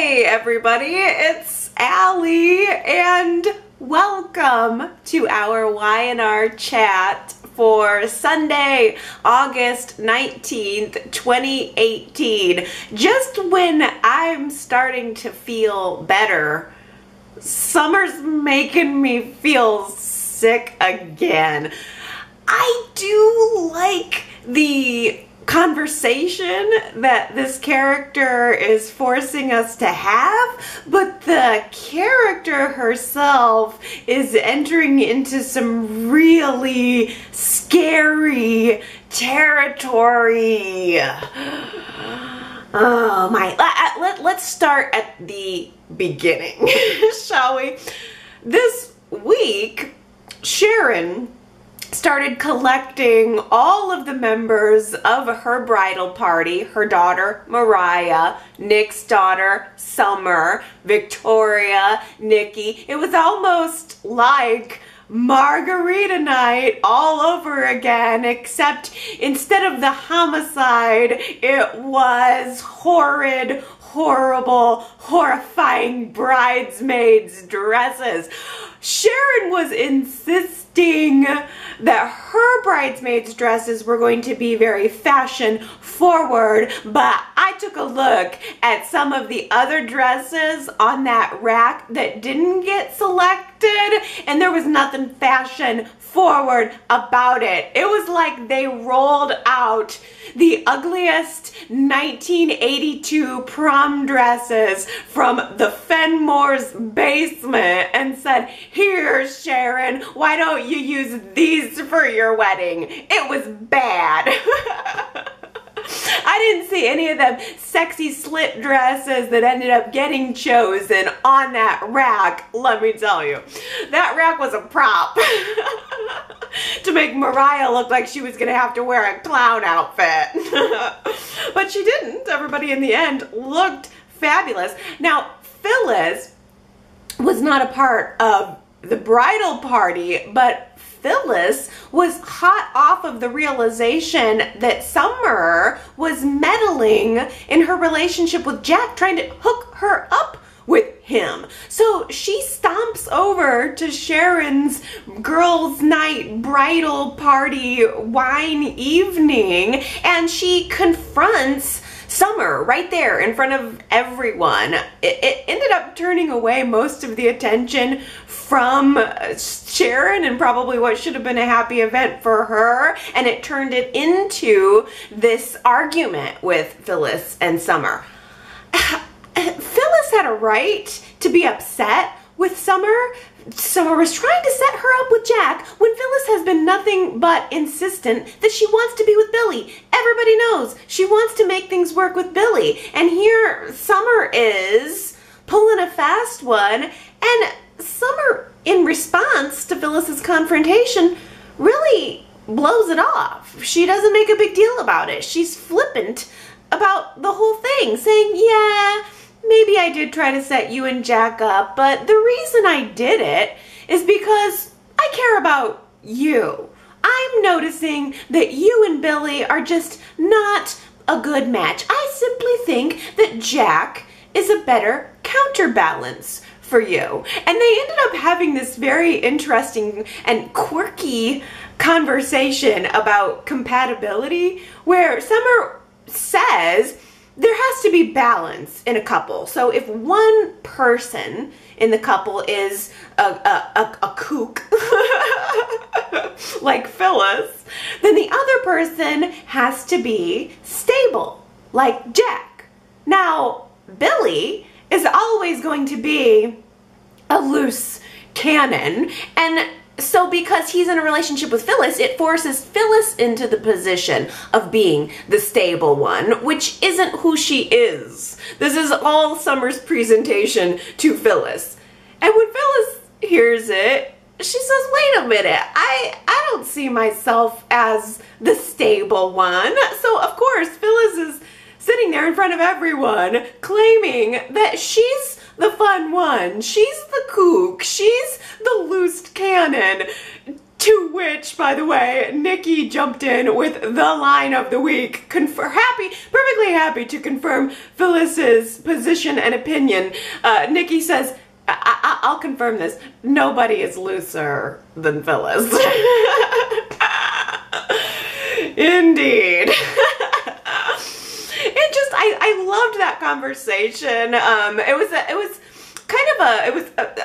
Hey everybody, it's Allie and welcome to our Y&R Chat for Sunday, August 19th, 2018. Just when I'm starting to feel better, summer's making me feel sick again. I do like the conversation that this character is forcing us to have, but the character herself is entering into some really scary territory. Oh my, let's start at the beginning, shall we? This week, Sharon started collecting all of the members of her bridal party, her daughter Mariah, Nick's daughter Summer, Victoria, Nikki. It was almost like margarita night all over again, except instead of the homicide, it was horrid, horrible, horrifying bridesmaids dresses. Sharon was insisting that her bridesmaids dresses were going to be very fashion forward, but I took a look at some of the other dresses on that rack that didn't get selected, and there was nothing fashion forward about it. It was like they rolled out the ugliest 1982 prom dresses from the Fenmore's basement and said, "Here, Sharon, why don't you use these for your wedding?" It was bad. I didn't see any of them sexy slit dresses that ended up getting chosen on that rack, let me tell you. That rack was a prop to make Mariah look like she was going to have to wear a clown outfit. But she didn't. Everybody in the end looked fabulous. Now, Phyllis was not a part of the bridal party, but Phyllis was hot off of the realization that Summer was meddling in her relationship with Jack, trying to hook her up with him. So she stomps over to Sharon's girls' night bridal party wine evening, and she confronts Summer right there in front of everyone. It ended up turning away most of the attention from Sharon and probably what should have been a happy event for her, and it turned it into this argument with Phyllis and Summer. Phyllis had a right to be upset with Summer. Summer was trying to set her up with Jack when Phyllis has been nothing but insistent that she wants to be with Billy. Everybody knows she wants to make things work with Billy. And here Summer is pulling a fast one, and Summer, in response to Phyllis's confrontation, really blows it off. She doesn't make a big deal about it. She's flippant about the whole thing, saying, "Yeah, maybe I did try to set you and Jack up, but the reason I did it is because I care about you. I'm noticing that you and Billy are just not a good match. I simply think that Jack is a better counterbalance for you." And they ended up having this very interesting and quirky conversation about compatibility, where Summer says there has to be balance in a couple. So if one person in the couple is a kook, like Phyllis, then the other person has to be stable, like Jack. Now, Billy is always going to be a loose cannon, and so because he's in a relationship with Phyllis, it forces Phyllis into the position of being the stable one, which isn't who she is. This is all Summer's presentation to Phyllis. And when Phyllis hears it, she says, "Wait a minute, I don't see myself as the stable one." So of course, Phyllis is sitting there in front of everyone claiming that she's the fun one, she's the kook, she's the loose cannon, To which, by the way, Nikki jumped in with the line of the week, perfectly happy to confirm Phyllis's position and opinion. Nikki says, I'll confirm this, nobody is looser than Phyllis. Indeed. I loved that conversation. It was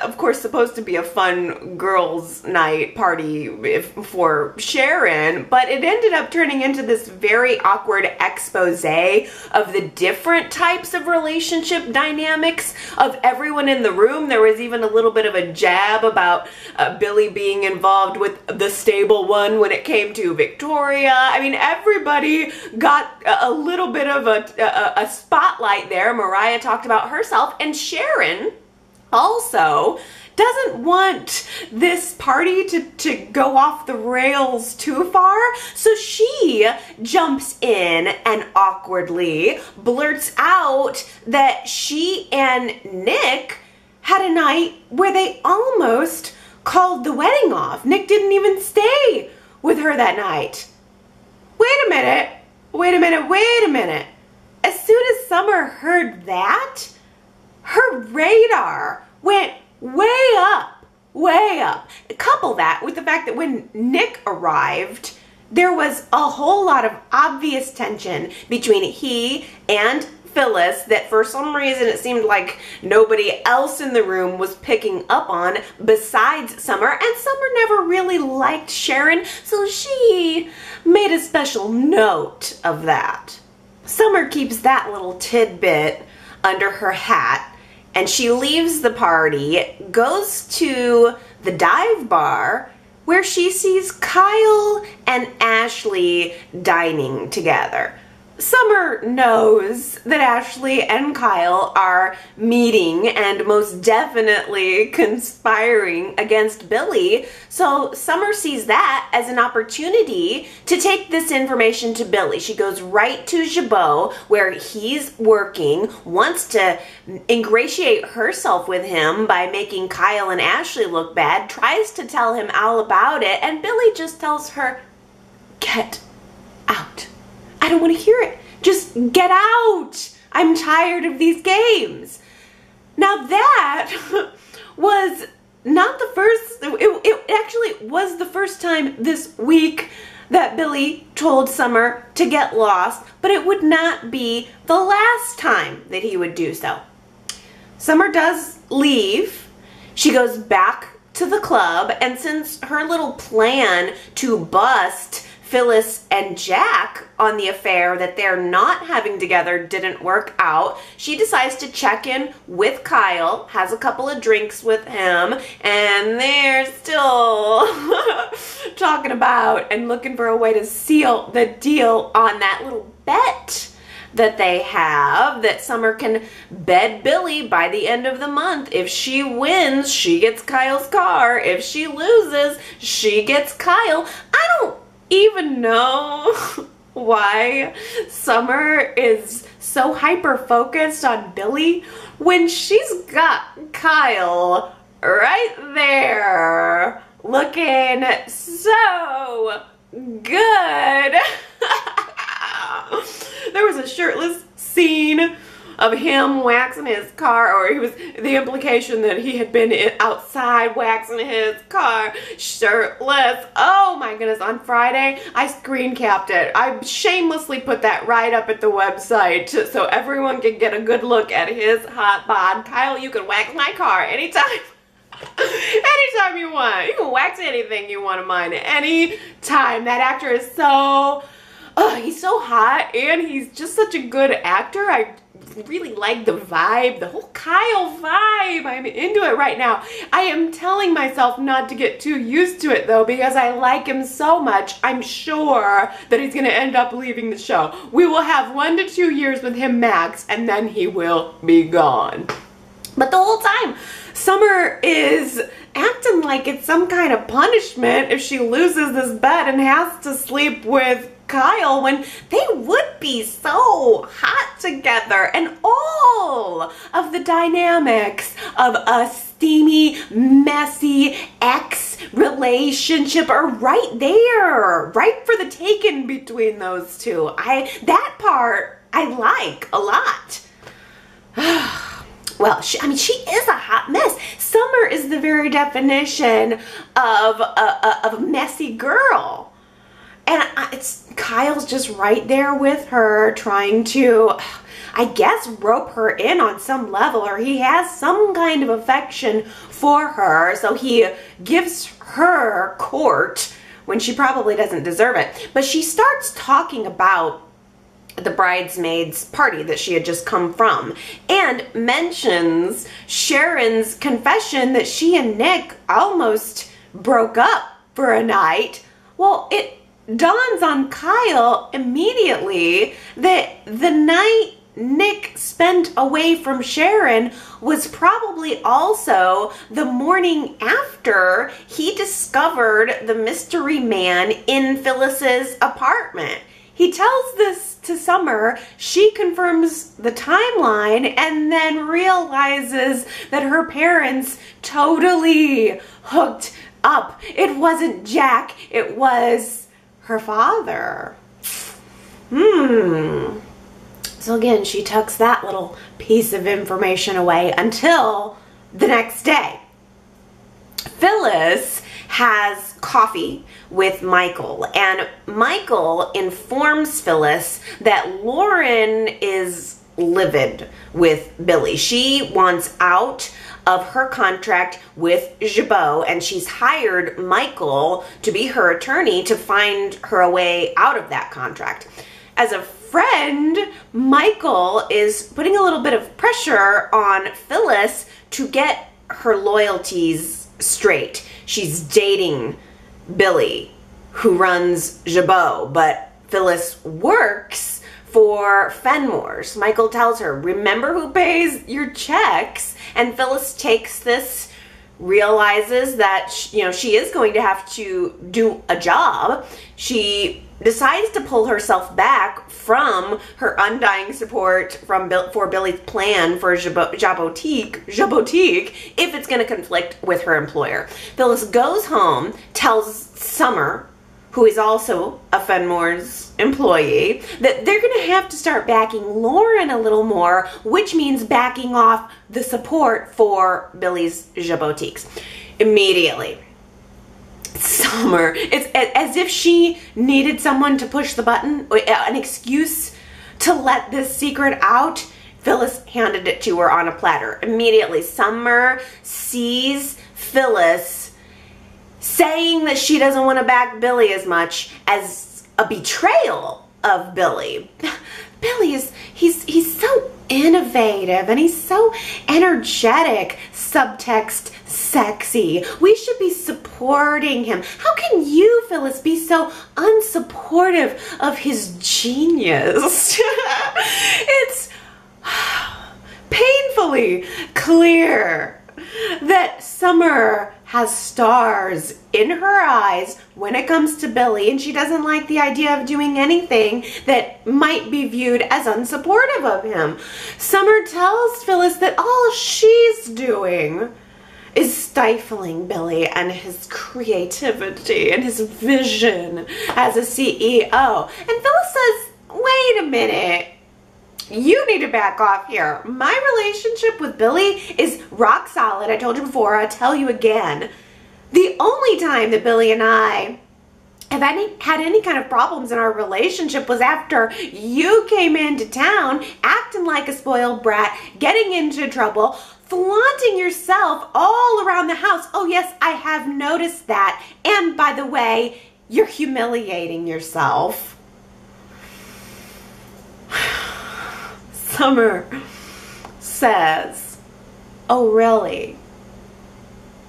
of course supposed to be a fun girls' night party for Sharon, but it ended up turning into this very awkward expose of the different types of relationship dynamics of everyone in the room. There was even a little bit of a jab about Billy being involved with the stable one when it came to Victoria. I mean, everybody got a little bit of a spotlight there. Mariah talked about herself, and Sharon also doesn't want this party to go off the rails too far, so she jumps in and awkwardly blurts out that she and Nick had a night where they almost called the wedding off. Nick didn't even stay with her that night. Wait a minute. As soon as Summer heard that, her radar went way up. Couple that with the fact that when Nick arrived, there was a whole lot of obvious tension between he and Phyllis that for some reason it seemed like nobody else in the room was picking up on besides Summer, and Summer never really liked Sharon, so she made a special note of that. Summer keeps that little tidbit under her hat, and she leaves the party, goes to the dive bar where she sees Kyle and Ashley dining together. Summer knows that Ashley and Kyle are meeting and most definitely conspiring against Billy, so Summer sees that as an opportunity to take this information to Billy. She goes right to Jabot where he's working, wants to ingratiate herself with him by making Kyle and Ashley look bad, tries to tell him all about it, and Billy just tells her, "Get out. I don't want to hear it. Just get out. I'm tired of these games." Now that was not the first, it actually was the first time this week that Billy told Summer to get lost, but it would not be the last time that he would do so. Summer does leave. She goes back to the club, and since her little plan to bust Phyllis and Jack on the affair that they're not having together didn't work out, she decides to check in with Kyle, has a couple of drinks with him, and they're still talking about and looking for a way to seal the deal on that little bet that they have, that Summer can bed Billy by the end of the month. If she wins, she gets Kyle's car. If she loses, she gets Kyle. I don't even know why Summer is so hyper-focused on Billy when she's got Kyle right there looking so good. There was a shirtless scene of him waxing his car, or he was the implication that he had been outside waxing his car shirtless. Oh my goodness, on Friday I screen capped it. I shamelessly put that right up at the website so everyone could get a good look at his hot bod. Kyle, you can wax my car anytime. Anytime you want. You can wax anything you want of mine anytime. That actor is so, he's so hot, and he's just such a good actor. I really like the vibe, the whole Kyle vibe. I'm into it right now. I am telling myself not to get too used to it though, because I like him so much. I'm sure that he's gonna end up leaving the show. We will have 1 to 2 years with him max, and then he will be gone. But the whole time, Summer is acting like it's some kind of punishment if she loses this bet and has to sleep with Kyle, when they would be so hot together, and all of the dynamics of a steamy, messy, ex relationship are right there, right for the taking between those two. That part I like a lot. Well, she is a hot mess. Summer is the very definition of a messy girl. And Kyle's just right there with her, trying to, I guess, rope her in on some level, or he has some kind of affection for her, so he gives her court when she probably doesn't deserve it. But she starts talking about the bridesmaids party that she had just come from, and mentions Sharon's confession that she and Nick almost broke up for a night. Well, it dawns on Kyle immediately that the night Nick spent away from Sharon was probably also the morning after he discovered the mystery man in Phyllis's apartment. He tells this to Summer, she confirms the timeline, and then realizes that her parents totally hooked up. It wasn't Jack, it was her father. So again, she tucks that little piece of information away until the next day. Phyllis has coffee with Michael, and Michael informs Phyllis that Lauren is livid with Billy. She wants out of her contract with Jabot, and she's hired Michael to be her attorney to find her a way out of that contract. As a friend, Michael is putting a little bit of pressure on Phyllis to get her loyalties straight. She's dating Billy, who runs Jabot, but Phyllis works for Fenmore's. Michael tells her, remember who pays your checks? And Phyllis takes this, realizes that she is going to have to do a job. She decides to pull herself back from her undying support for Billy's plan for Jabotique if it's going to conflict with her employer. Phyllis goes home, tells Summer, who is also a Fenmore's employee, that they're going to have to start backing Lauren a little more, which means backing off the support for Billy's Jabotiques. Immediately, Summer, it's as if she needed someone to push the button, an excuse to let this secret out. Phyllis handed it to her on a platter. Immediately, Summer sees Phyllis saying that she doesn't want to back Billy as much as a betrayal of Billy. Billy he's so innovative, and he's so energetic, subtext sexy. We should be supporting him. How can you, Phyllis, be so unsupportive of his genius? It's painfully clear that Summer has stars in her eyes when it comes to Billy, and she doesn't like the idea of doing anything that might be viewed as unsupportive of him. Summer tells Phyllis that all she's doing is stifling Billy and his creativity and his vision as a CEO. And Phyllis says, wait a minute, you need to back off here. My relationship with Billy is rock solid. I told you before, I'll tell you again. The only time that Billy and I have had any kind of problems in our relationship was after you came into town acting like a spoiled brat, getting into trouble, flaunting yourself all around the house. Oh yes, I have noticed that. And by the way, you're humiliating yourself. Summer says, oh really?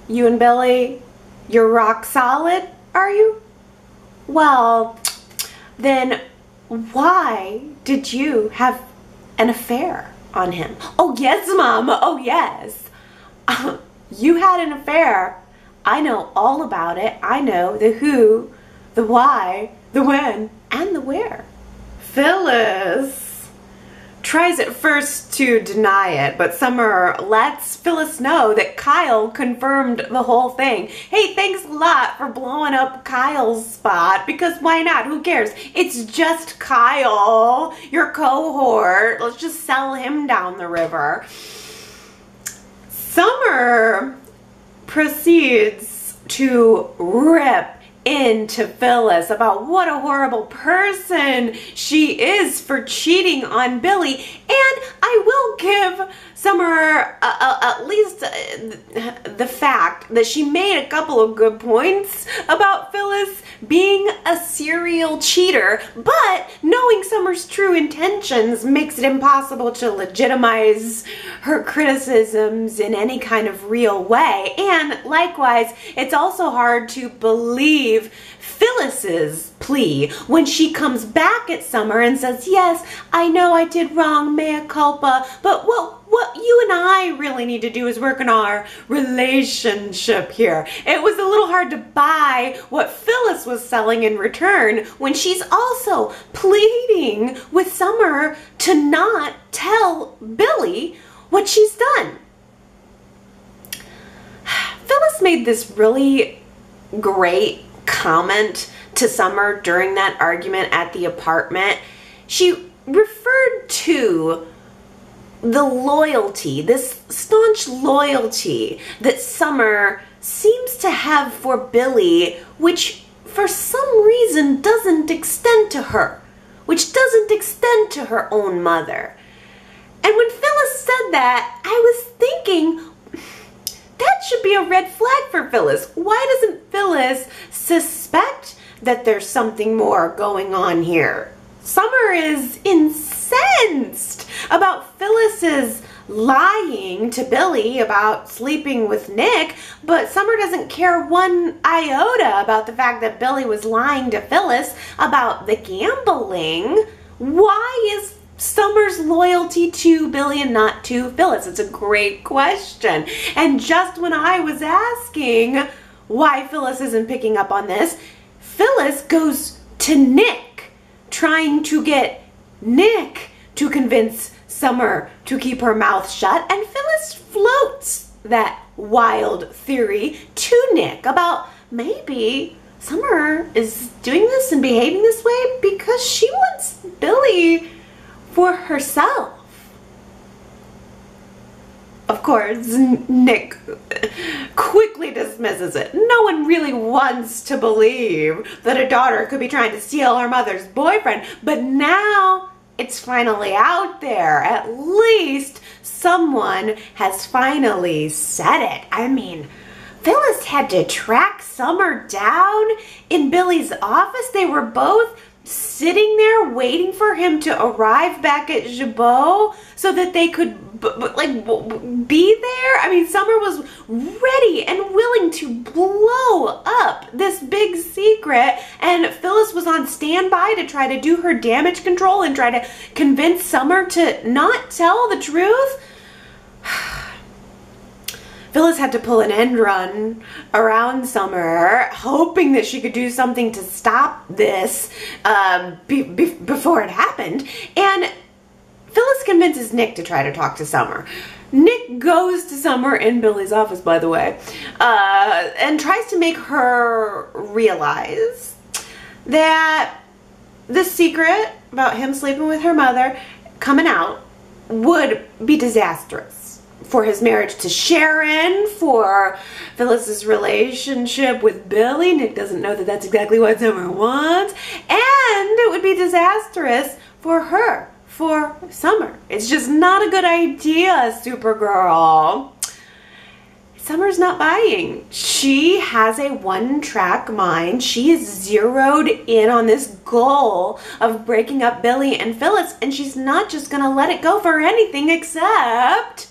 You and Billy, you're rock solid, are you? Well, then why did you have an affair on him? Oh yes, Mom, oh yes. You had an affair. I know all about it. I know the who, the why, the when, and the where. Phyllis tries at first to deny it, but Summer lets Phyllis know that Kyle confirmed the whole thing. Hey, thanks a lot for blowing up Kyle's spot, because why not? Who cares? It's just Kyle, your cohort. Let's just sell him down the river. Summer proceeds to rip into Phyllis about what a horrible person she is for cheating on Billy, and I will give Summer at least the fact that she made a couple of good points about Phyllis being a serial cheater, but knowing Summer's true intentions makes it impossible to legitimize her criticisms in any kind of real way. And likewise, it's also hard to believe Phyllis's plea when she comes back at Summer and says, yes, I know I did wrong, mea culpa, but what you and I really need to do is work on our relationship here. It was a little hard to buy what Phyllis was selling in return when she's also pleading with Summer to not tell Billy what she's done. Phyllis made this really great comment to Summer during that argument at the apartment. She referred to the loyalty, this staunch loyalty that Summer seems to have for Billy, which for some reason doesn't extend to her, which doesn't extend to her own mother. And when Phyllis said that, I was thinking, that should be a red flag for Phyllis. Why doesn't Phyllis suspect that there's something more going on here? Summer is incensed about Phyllis's lying to Billy about sleeping with Nick, but Summer doesn't care one iota about the fact that Billy was lying to Phyllis about the gambling. Why is Summer's loyalty to Billy and not to Phyllis? It's a great question. And just when I was asking why Phyllis isn't picking up on this, Phyllis goes to Nick, trying to get Nick to convince Summer to keep her mouth shut, and Phyllis floats that wild theory to Nick about maybe Summer is doing this and behaving this way because she wants Billy for herself. Of course, Nick quickly dismisses it. No one really wants to believe that a daughter could be trying to steal her mother's boyfriend, but now it's finally out there. At least someone has finally said it. I mean, Phyllis had to track Summer down in Billy's office. They were both sitting there waiting for him to arrive back at Jabot so that they could be there. I mean, Summer was ready and willing to blow up this big secret, and Phyllis was on standby to try to do her damage control and try to convince Summer to not tell the truth. Phyllis had to pull an end run around Summer, hoping that she could do something to stop this before it happened. And Phyllis convinces Nick to try to talk to Summer. Nick goes to Summer in Billy's office, by the way, and tries to make her realize that the secret about him sleeping with her mother coming out would be disastrous for his marriage to Sharon, for Phyllis's relationship with Billy. Nick doesn't know that that's exactly what Summer wants. And it would be disastrous for her, for Summer. It's just not a good idea, Supergirl. Summer's not buying. She has a one-track mind. She is zeroed in on this goal of breaking up Billy and Phyllis, and she's not just gonna let it go for anything except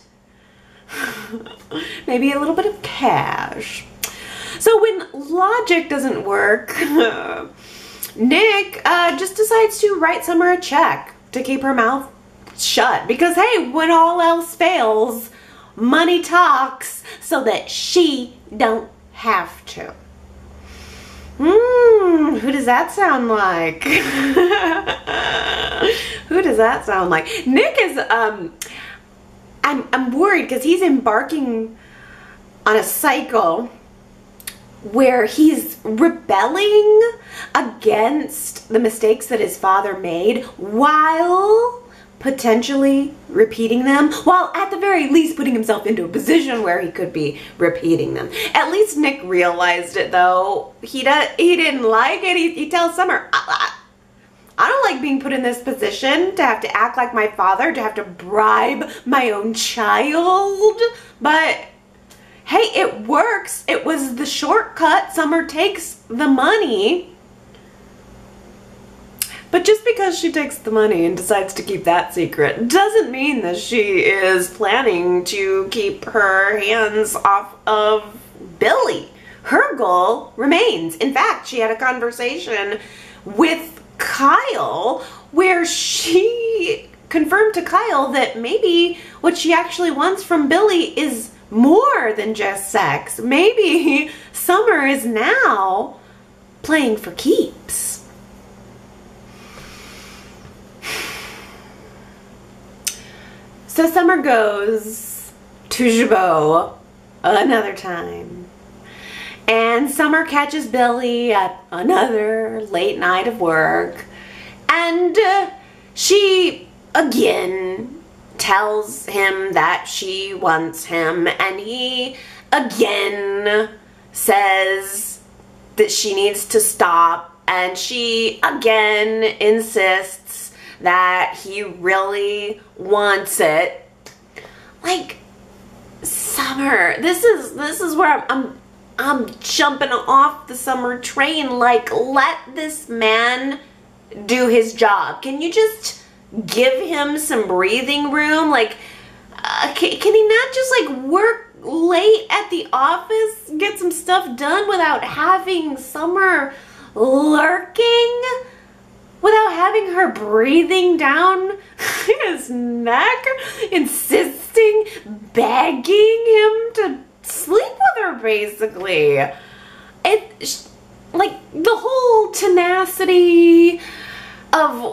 maybe a little bit of cash. So when logic doesn't work, Nick just decides to write Summer a check to keep her mouth shut, because hey, when all else fails, money talks, so that she don't have to. Who does that sound like? Who does that sound like? Nick is, I'm worried because he's embarking on a cycle where he's rebelling against the mistakes that his father made while potentially repeating them, while at the very least putting himself into a position where he could be repeating them. At least Nick realized it though. He didn't like it. He tells Summer, I don't like being put in this position to have to act like my father, to have to bribe my own child. But hey, it works. It was the shortcut. Summer takes the money. But just because she takes the money and decides to keep that secret doesn't mean that she is planning to keep her hands off of Billy. Her goal remains. In fact, she had a conversation with Kyle where she confirmed to Kyle that maybe what she actually wants from Billy is more than just sex. Maybe Summer is now playing for keeps. So Summer goes to Jabot another time. And Summer catches Billy at another late night of work. And she again tells him that she wants him. And he again says that she needs to stop. And she again insists that he really wants it. Like, Summer, this is where I'm jumping off the Summer train. Like, let this man do his job. Can you just give him some breathing room? Like, can he not just like work late at the office, get some stuff done without having Summer lurking? Without having her breathing down his neck, insisting, begging him to sleep with her, basically. It, like, the whole tenacity of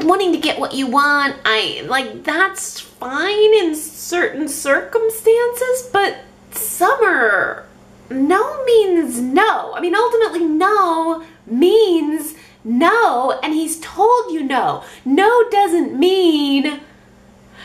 wanting to get what you want, like, that's fine in certain circumstances, but Summer, no means no. I mean, ultimately, no means no, and he's told you no. No doesn't mean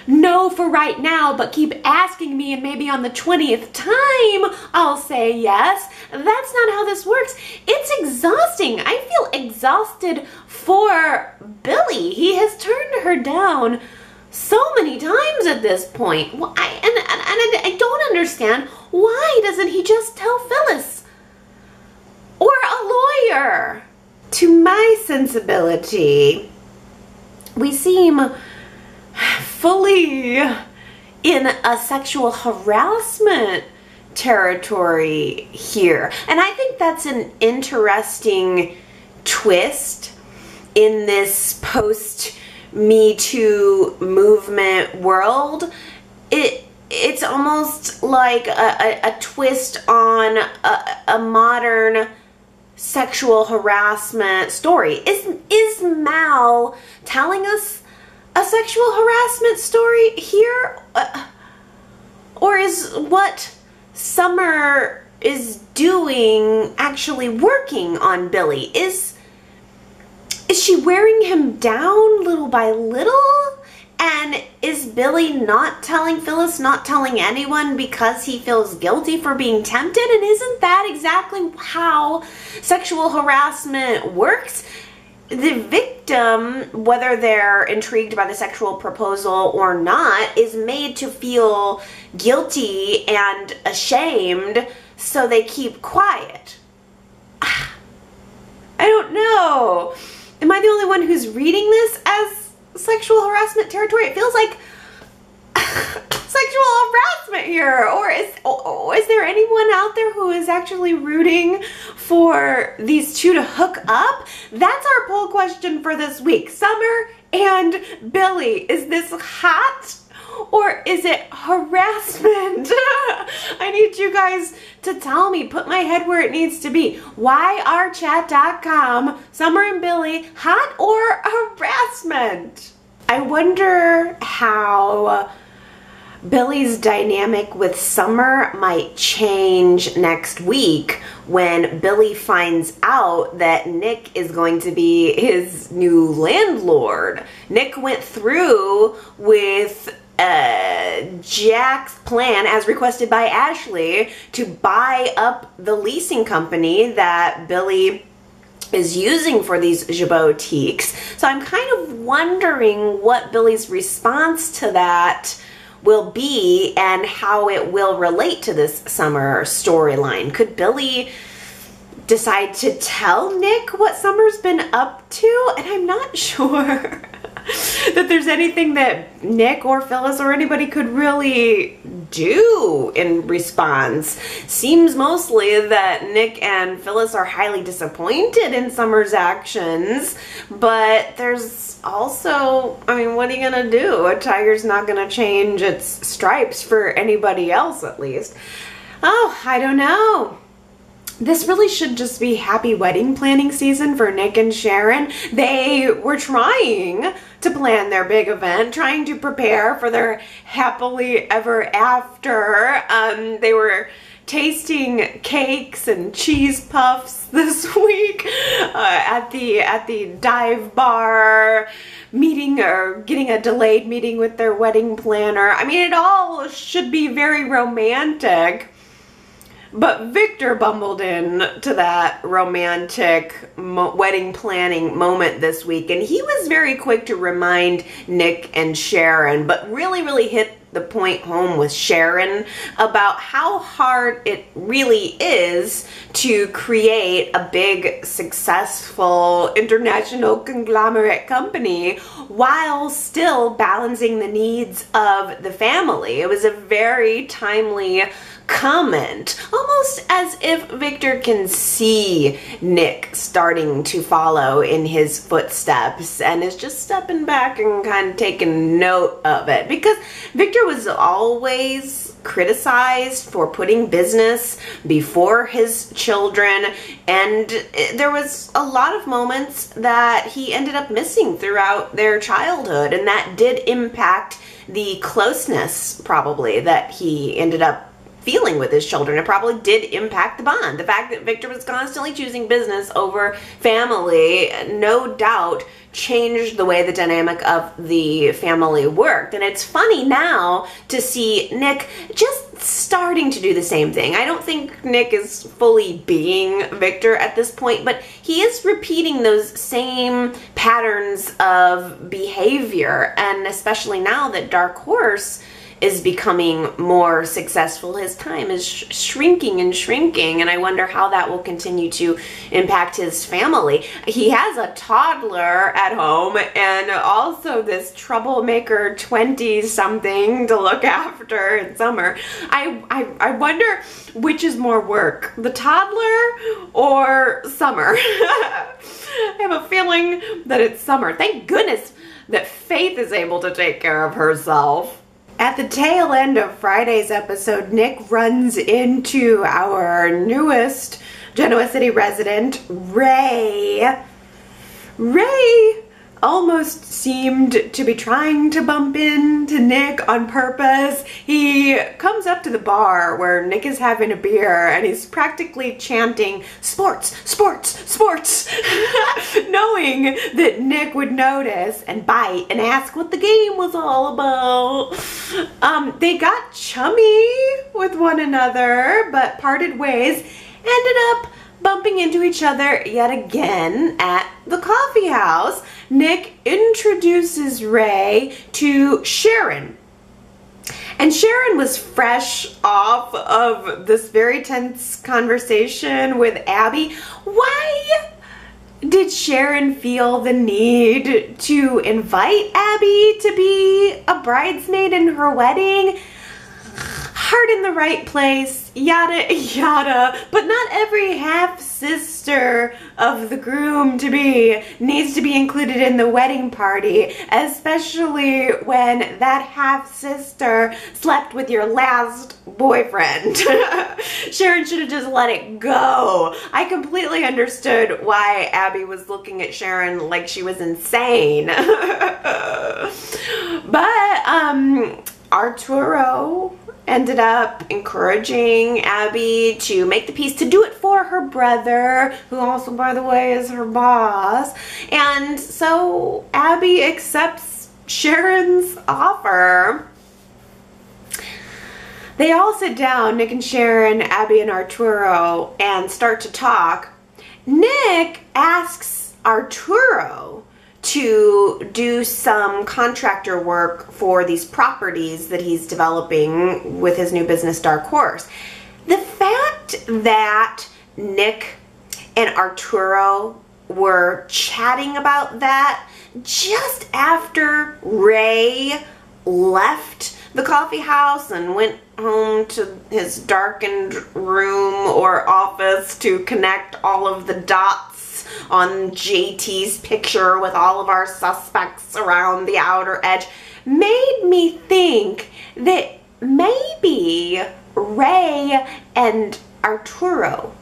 no for right now, but keep asking me and maybe on the 20th time I'll say yes. That's not how this works. It's exhausting. I feel exhausted for Billy. He has turned her down so many times at this point. Well, I don't understand. Why doesn't he just tell Phyllis? Or a lawyer? To my sensibility, we seem fully in a sexual harassment territory here. And I think that's an interesting twist in this post-Me Too movement world. It's almost like a twist on a modern sexual harassment story. Is Mal telling us a sexual harassment story here? Or is what Summer is doing actually working on Billy? Is she wearing him down little by little? And is Billy not telling Phyllis, not telling anyone because he feels guilty for being tempted? And isn't that exactly how sexual harassment works? The victim, whether they're intrigued by the sexual proposal or not, is made to feel guilty and ashamed, so they keep quiet. I don't know. Am I the only one who's reading this as sexual harassment territory? It feels like sexual harassment here. Or is there anyone out there who is actually rooting for these two to hook up? That's our poll question for this week. Summer and Billy. Is this hot or is it harassment? I need you guys to tell me, put my head where it needs to be. YRChat.com, Summer and Billy, hot or harassment? I wonder how Billy's dynamic with Summer might change next week when Billy finds out that Nick is going to be his new landlord. Nick went through with Jack's plan, as requested by Ashley, to buy up the leasing company that Billy is using for these boutiques. So I'm kind of wondering what Billy's response to that will be and how it will relate to this Summer storyline. Could Billy decide to tell Nick what Summer's been up to? And I'm not sure that there's anything that Nick or Phyllis or anybody could really do in response. Seems mostly that Nick and Phyllis are highly disappointed in Summer's actions, but there's also, I mean, what are you gonna do? A tiger's not gonna change its stripes for anybody else, at least. Oh, I don't know. This really should just be happy wedding planning season for Nick and Sharon. They were trying to plan their big event, trying to prepare for their happily ever after. They were tasting cakes and cheese puffs this week at the dive bar, meeting or getting a delayed meeting with their wedding planner. I mean, it all should be very romantic. But Victor bumbled in to that romantic wedding planning moment this week, and he was very quick to remind Nick and Sharon, but really hit the point home with Sharon about how hard it really is to create a big, successful, international conglomerate company while still balancing the needs of the family. It was a very timely comment, almost as if Victor can see Nick starting to follow in his footsteps and is just stepping back and kind of taking note of it, because Victor was always criticized for putting business before his children, and there was a lot of moments that he ended up missing throughout their childhood, and that did impact the closeness probably that he ended up feeling with his children. It probably did impact the bond. The fact that Victor was constantly choosing business over family, no doubt changed the way the dynamic of the family worked. And it's funny now to see Nick just starting to do the same thing. I don't think Nick is fully being Victor at this point, but he is repeating those same patterns of behavior. And especially now that Dark Horse is becoming more successful, his time is shrinking and shrinking, and I wonder how that will continue to impact his family. He has a toddler at home and also this troublemaker 20-something to look after in Summer. I wonder which is more work, the toddler or Summer? I have a feeling that it's Summer. Thank goodness that Faith is able to take care of herself. At the tail end of Friday's episode, Nick runs into our newest Genoa City resident, Ray. Ray almost seemed to be trying to bump into Nick on purpose. He comes up to the bar where Nick is having a beer and he's practically chanting, "Sports, sports, sports," knowing that Nick would notice and bite and ask what the game was all about. They got chummy with one another, but parted ways, ended up bumping into each other yet again at the coffee house. Nick introduces Ray to Sharon. And Sharon was fresh off of this very tense conversation with Abby. Why did Sharon feel the need to invite Abby to be a bridesmaid in her wedding? Hard heart in the right place, yada yada, but not every half-sister of the groom-to-be needs to be included in the wedding party, especially when that half-sister slept with your last boyfriend. Sharon should have just let it go. I completely understood why Abby was looking at Sharon like she was insane. But Arturo ended up encouraging Abby to make the peace, to do it for her brother, who also, by the way, is her boss. And so Abby accepts Sharon's offer. They all sit down, Nick and Sharon, Abby and Arturo, and start to talk. Nick asks Arturo to do some contractor work for these properties that he's developing with his new business, Dark Horse. The fact that Nick and Arturo were chatting about that just after Ray left the coffee house and went home to his darkened room or office to connect all of the dots on JT's picture with all of our suspects around the outer edge, made me think that maybe Ray and Arturo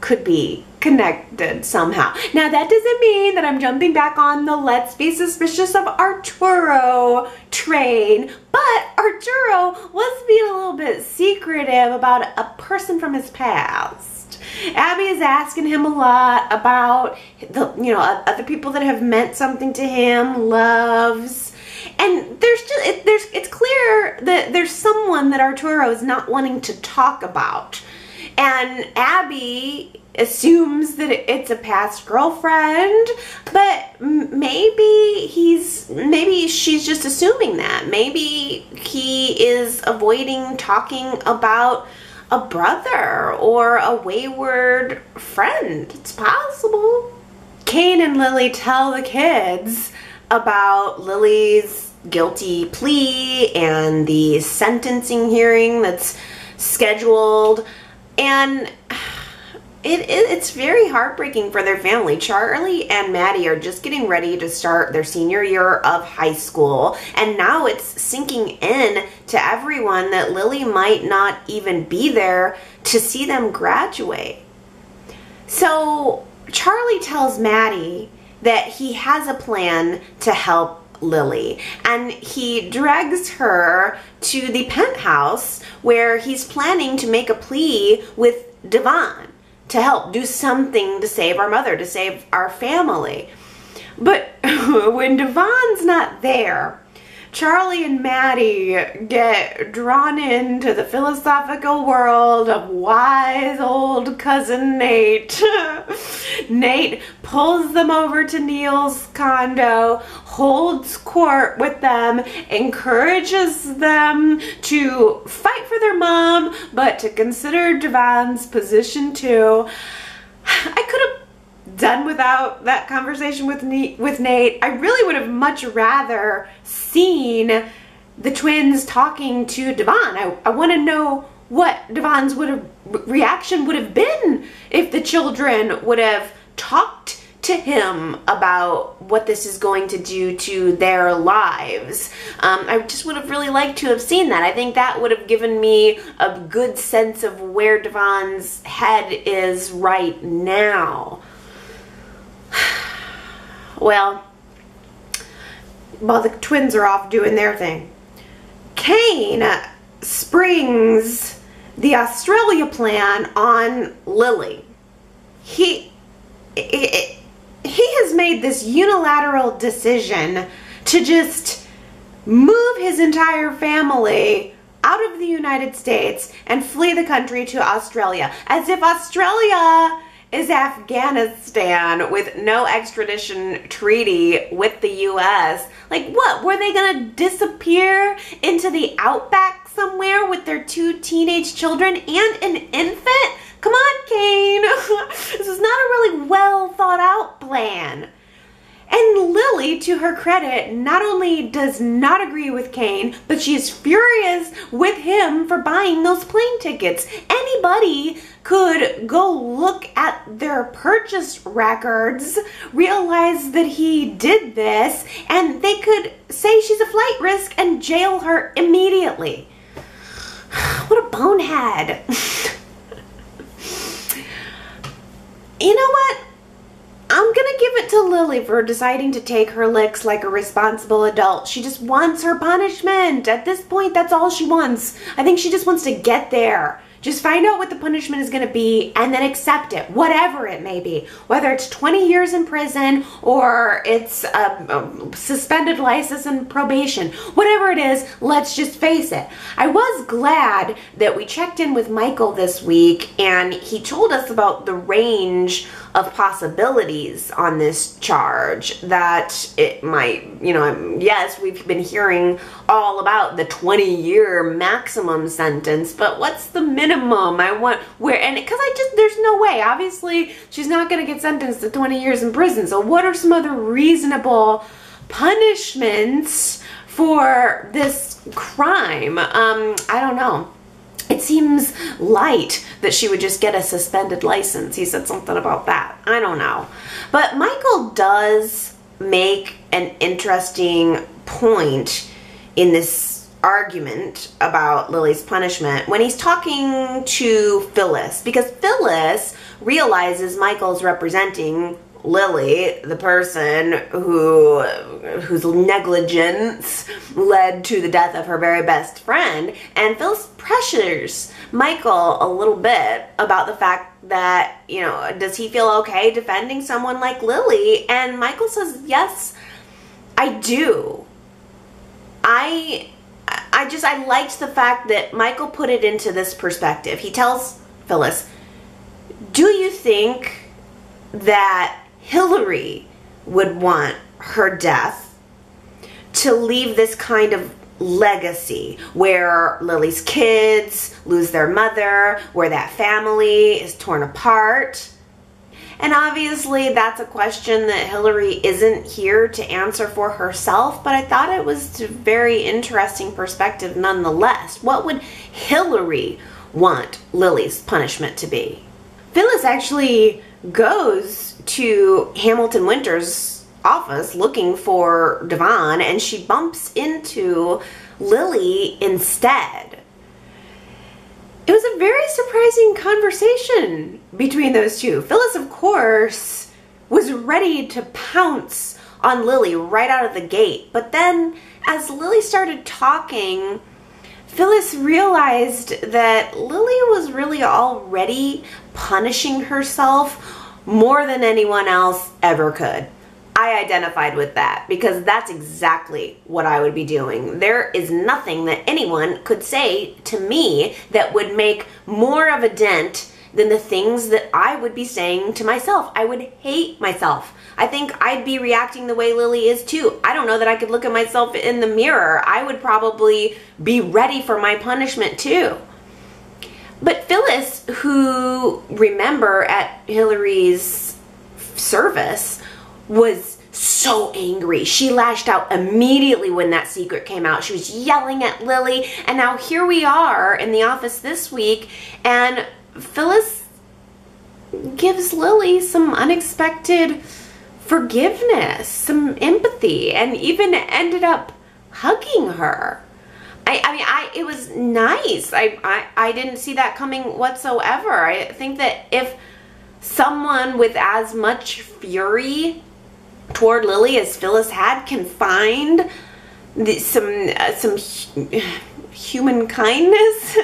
could be connected somehow. Now, that doesn't mean that I'm jumping back on the let's be suspicious of Arturo train, but Arturo was being a little bit secretive about a person from his past. Abby is asking him a lot about the, other people that have meant something to him, loves. And it's clear that there's someone that Arturo is not wanting to talk about. And Abby assumes that it's a past girlfriend, but maybe she's just assuming that. Maybe he is avoiding talking about a brother or a wayward friend. It's possible. Kane and Lily tell the kids about Lily's guilty plea and the sentencing hearing that's scheduled. And it's very heartbreaking for their family. Charlie and Maddie are just getting ready to start their senior year of high school, and now it's sinking in to everyone that Lily might not even be there to see them graduate. So Charlie tells Maddie that he has a plan to help Lily, and he drags her to the penthouse where he's planning to make a plea with Devon to help do something to save our mother, to save our family. But when Devon's not there, Charlie and Maddie get drawn into the philosophical world of wise old cousin Nate. Nate pulls them over to Neil's condo, holds court with them, encourages them to fight for their mom, but to consider Devon's position too. I could have done without that conversation with Nate. I really would have much rather seen the twins talking to Devon. I want to know what Devon's reaction would have been if the children would have talked to him about what this is going to do to their lives. I just would have really liked to have seen that. I think that would have given me a good sense of where Devon's head is right now. Well, while the twins are off doing their thing, Kane springs the Australia plan on Lily. He has made this unilateral decision to just move his entire family out of the United States and flee the country to Australia, as if Australia is Afghanistan with no extradition treaty with the U.S. Like, what? Were they gonna disappear into the outback somewhere with their 2 teenage children and an infant? Come on, Kane. This is not a really well thought out plan. And And Lily, to her credit, not only does not agree with Kane, but she is furious with him for buying those plane tickets. Anybody could go look at their purchase records, realize that he did this, and they could say she's a flight risk and jail her immediately. What a bonehead. You know what? I'm gonna give it to Lily for deciding to take her licks like a responsible adult. She just wants her punishment. At this point, that's all she wants. I think she just wants to get there. Just find out what the punishment is going to be and then accept it, whatever it may be. Whether it's 20 years in prison or it's suspended license and probation. Whatever it is, let's just face it. I was glad that we checked in with Michael this week and he told us about the range of possibilities on this charge, that it might, you know, yes, we've been hearing all about the 20-year maximum sentence, but what's the minimum? And because there's no way, obviously, she's not going to get sentenced to 20 years in prison, so what are some other reasonable punishments for this crime? I don't know. It seems light that she would just get a suspended license. He said something about that. I don't know. But Michael does make an interesting point in this argument about Lily's punishment when he's talking to Phyllis, because Phyllis realizes Michael's representing Lily, the person whose negligence led to the death of her very best friend, and Phyllis pressures Michael a little bit about the fact that, you know, does he feel okay defending someone like Lily? And Michael says, yes, I do. I liked the fact that Michael put it into this perspective. He tells Phyllis, do you think that Hillary would want her death to leave this kind of legacy where Lily's kids lose their mother, where that family is torn apart? And obviously that's a question that Hillary isn't here to answer for herself, but I thought it was a very interesting perspective nonetheless. What would Hillary want Lily's punishment to be? Phyllis actually goes to Hamilton Winter's office looking for Devon, and she bumps into Lily instead. It was a very surprising conversation between those two. Phyllis, of course, was ready to pounce on Lily right out of the gate, but then as Lily started talking, Phyllis realized that Lily was really already punishing herself more than anyone else ever could. I identified with that because that's exactly what I would be doing. There is nothing that anyone could say to me that would make more of a dent than the things that I would be saying to myself. I would hate myself. I think I'd be reacting the way Lily is too. I don't know that I could look at myself in the mirror. I would probably be ready for my punishment too. But Phyllis, who, remember, at Hillary's service, was so angry. She lashed out immediately when that secret came out. She was yelling at Lily, and now here we are in the office this week, and Phyllis gives Lily some unexpected forgiveness, some empathy, and even ended up hugging her. I mean, it was nice. I didn't see that coming whatsoever. I think that if someone with as much fury toward Lily as Phyllis had can find some human kindness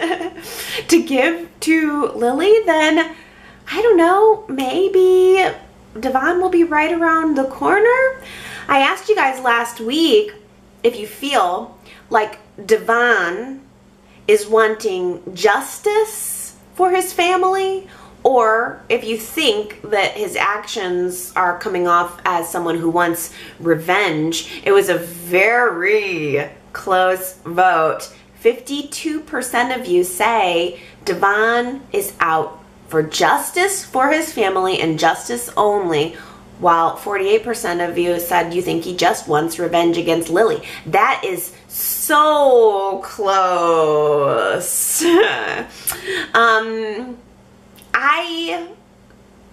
to give to Lily, then I don't know, maybe Devon will be right around the corner. I asked you guys last week if you feel like Devon is wanting justice for his family, or if you think that his actions are coming off as someone who wants revenge. It was a very close vote. 52% of you say Devon is out for justice for his family and justice only, while 48% of you said you think he just wants revenge against Lily. That is so close. I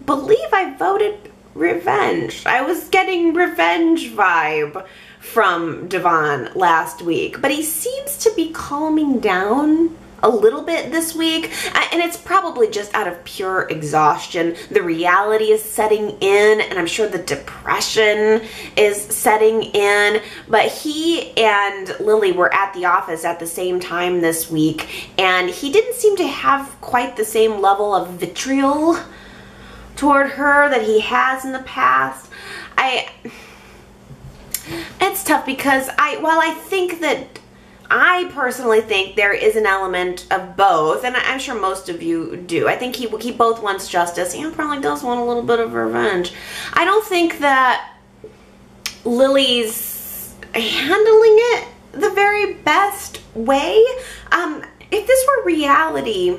believe I voted revenge. I was getting revenge vibe from Devon last week, but he seems to be calming down a little bit this week, and it's probably just out of pure exhaustion. The reality is setting in, and I'm sure the depression is setting in, but he and Lily were at the office at the same time this week, and he didn't seem to have quite the same level of vitriol toward her that he has in the past. It's tough because while I think that I personally think there is an element of both, and I'm sure most of you do. I think he both wants justice. He probably does want a little bit of revenge. I don't think that Lily's handling it the very best way. If this were reality,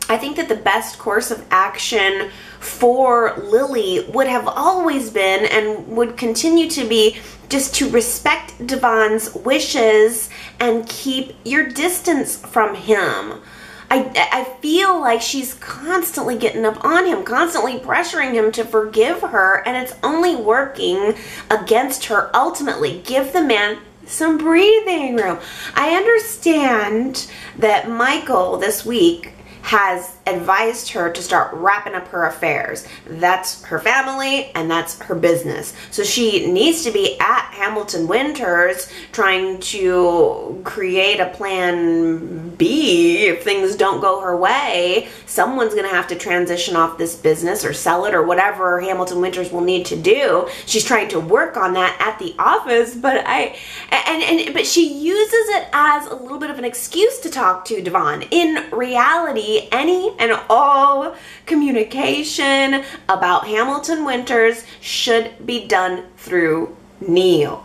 I think that the best course of action for Lily would have always been and would continue to be just to respect Devon's wishes and keep your distance from him. I feel like she's constantly getting up on him, constantly pressuring him to forgive her, and it's only working against her ultimately. Give the man some breathing room. I understand that Michael this week has advised her to start wrapping up her affairs. That's her family and that's her business. So she needs to be at Hamilton Winters trying to create a plan B if things don't go her way. Someone's gonna have to transition off this business or sell it or whatever Hamilton Winters will need to do. She's trying to work on that at the office, but but she uses it as a little bit of an excuse to talk to Devon. In reality, any and all communication about Hamilton Winters should be done through Neil.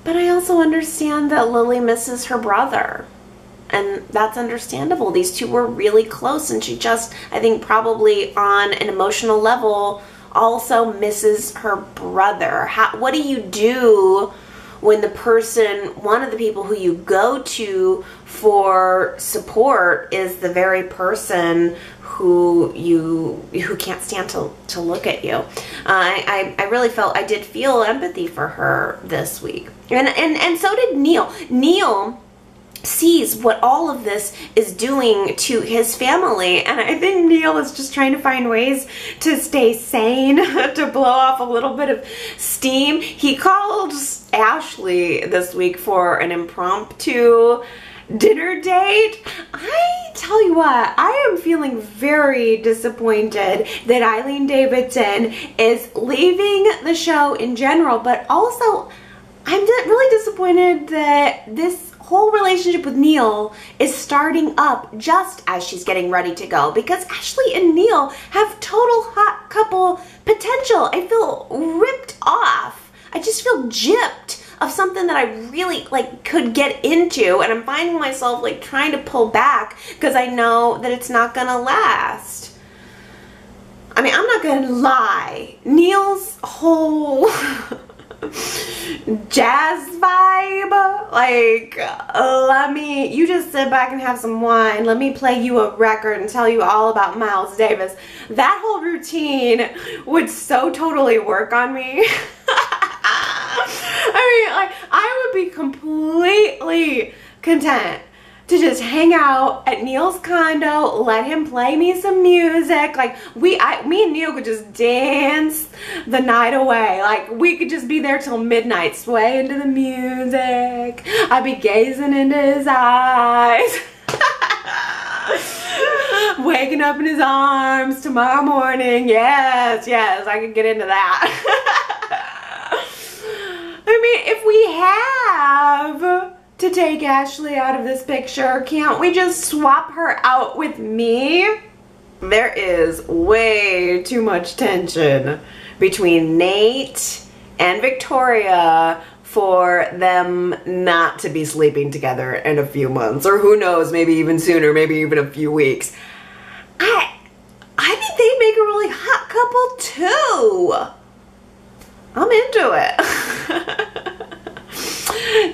But I also understand that Lily misses her brother, and that's understandable. These two were really close, and she just, I think, probably on an emotional level also misses her brother. What do you do when the person, one of the people who you go to for support is the very person who can't stand to look at you? I really did feel empathy for her this week. And so did Neil. Neil sees what all of this is doing to his family, and I think Neil is just trying to find ways to stay sane, to blow off a little bit of steam. He called Ashley this week for an impromptu dinner date. I tell you what, I am feeling very disappointed that Eileen Davidson is leaving the show in general, but also I'm really disappointed that this whole relationship with Neil is starting up just as she's getting ready to go, because Ashley and Neil have total hot couple potential. I feel ripped off. I just feel gypped of something that I really could get into, and I'm finding myself trying to pull back because I know that it's not gonna last. I mean, I'm not gonna lie, Neil's whole jazz vibe, you just sit back and have some wine, let me play you a record and tell you all about Miles Davis. That whole routine would so totally work on me. I mean, I would be completely content to just hang out at Neil's condo, let him play me some music. Me and Neil could just dance the night away. We could just be there till midnight, sway into the music. I'd be gazing into his eyes. Waking up in his arms tomorrow morning. Yes, I could get into that. I mean, if we have to take Ashley out of this picture, can't we just swap her out with me? There is way too much tension between Nate and Victoria for them not to be sleeping together in a few months, or who knows, maybe even sooner, maybe even a few weeks. I think they'd make a really hot couple too. I'm into it.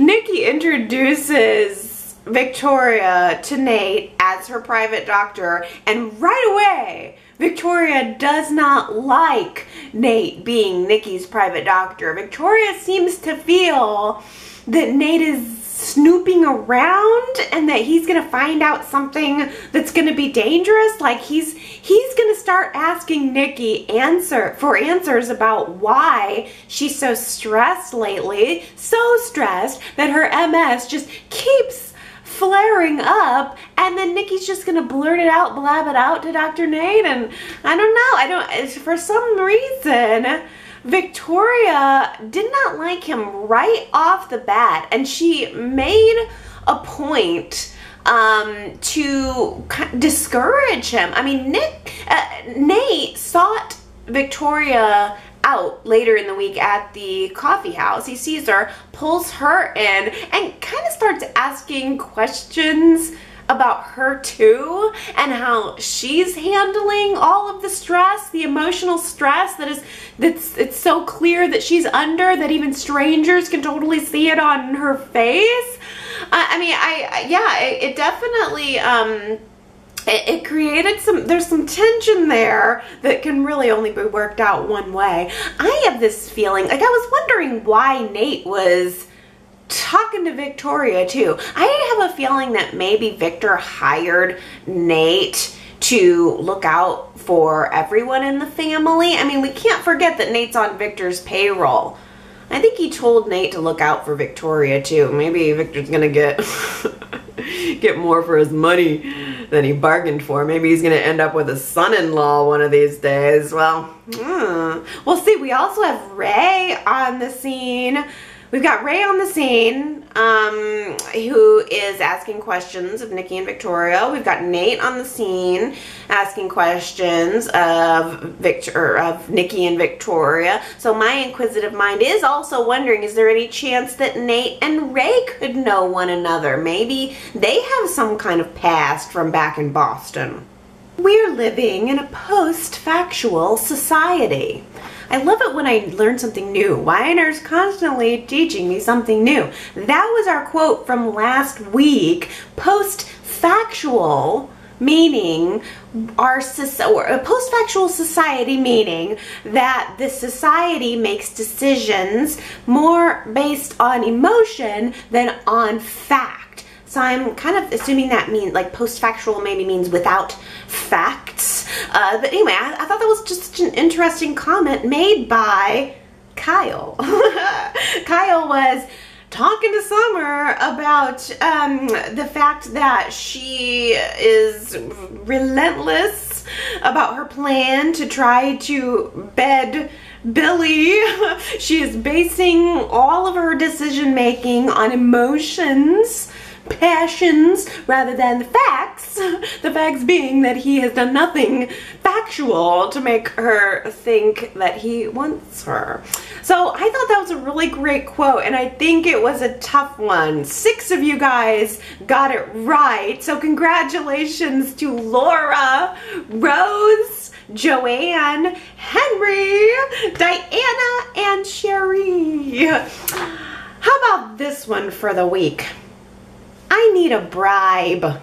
Nikki introduces Victoria to Nate as her private doctor, and right away, Victoria does not like Nate being Nikki's private doctor. Victoria seems to feel that Nate is snooping around and that he's gonna find out something that's gonna be dangerous. Like he's gonna start asking Nikki for answers about why she's so stressed lately, so stressed that her MS just keeps flaring up, and then Nikki's just gonna blurt it out, blab it out to Dr. Nate. And I don't know, for some reason Victoria did not like him right off the bat, and she made a point to discourage him. I mean, Nate sought Victoria out later in the week at the coffee house. He sees her, pulls her in, and kind of starts asking questions about her too, and how she's handling all of the stress, the emotional stress it's so clear that she's under, that even strangers can totally see it on her face. It definitely it created there's some tension there that can really only be worked out one way. I have this feeling, like I was wondering why Nate was talking to Victoria too. I have a feeling that maybe Victor hired Nate to look out for everyone in the family. I mean, we can't forget that Nate's on Victor's payroll. I think he told Nate to look out for Victoria too. Maybe Victor's gonna get more for his money than he bargained for. Maybe he's gonna end up with a son-in-law one of these days. Well, we'll see. We also have Ray on the scene. We've got Ray on the scene, who is asking questions of Nikki and Victoria. We've got Nate on the scene asking questions of Nikki and Victoria. So my inquisitive mind is also wondering, is there any chance that Nate and Ray could know one another? Maybe they have some kind of past from back in Boston. We're living in a post-factual society. I love it when I learn something new. Y&R's constantly teaching me something new. That was our quote from last week. Post-factual meaning a post-factual society, meaning that the society makes decisions more based on emotion than on fact. So I'm kind of assuming that means, like, post-factual maybe means without facts. But anyway, I thought that was just an interesting comment made by Kyle. Kyle was talking to Summer about the fact that she is relentless about her plan to try to bed Billy. She is basing all of her decision making on emotions, passions, rather than the facts. The facts being that he has done nothing factual to make her think that he wants her. So I thought that was a really great quote, and I think it was a tough one. 6 of you guys got it right, so congratulations to Laura, Rose, Joanne, Henry, Diana, and Sherry. How about this one for the week? I need a bribe.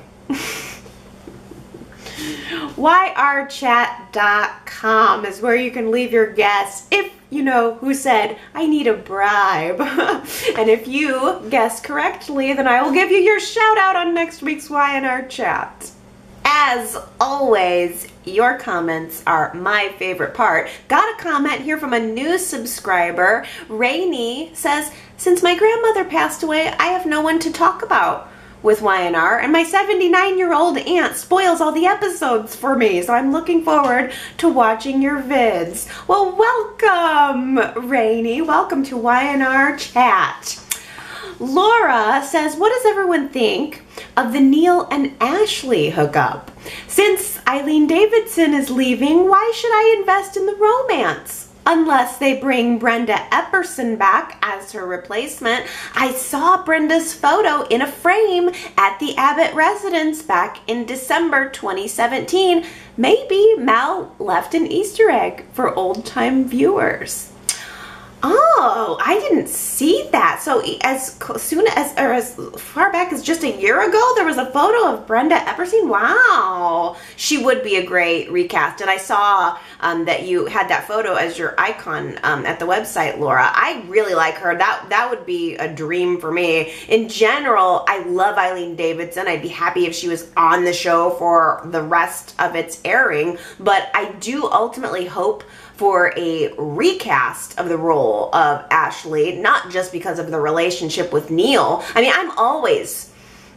YRChat.com is where you can leave your guess if you know who said, I need a bribe. And if you guess correctly, then I will give you your shout out on next week's Y&R Chat. As always, your comments are my favorite part. Got a comment here from a new subscriber. Rainey says, since my grandmother passed away, I have no one to talk about with Y&R, and my 79-year-old aunt spoils all the episodes for me, so I'm looking forward to watching your vids. Well, welcome, Rainey. Welcome to Y&R Chat. Laura says, what does everyone think of the Neil and Ashley hookup? Since Eileen Davidson is leaving, why should I invest in the romance? unless they bring Brenda Epperson back as her replacement. I saw Brenda's photo in a frame at the Abbott residence back in December 2017. Maybe Mal left an Easter egg for old-time viewers. Oh, I didn't see that. So as soon as, or as far back as just a year ago, there was a photo of Brenda Epperson. Wow. She would be a great recast. And I saw that you had that photo as your icon at the website, Laura. I really like her. That would be a dream for me. In general, I love Eileen Davidson. I'd be happy if she was on the show for the rest of its airing. But I do ultimately hope for a recast of the role of Ashley, not just because of the relationship with Neil. I mean, I'm always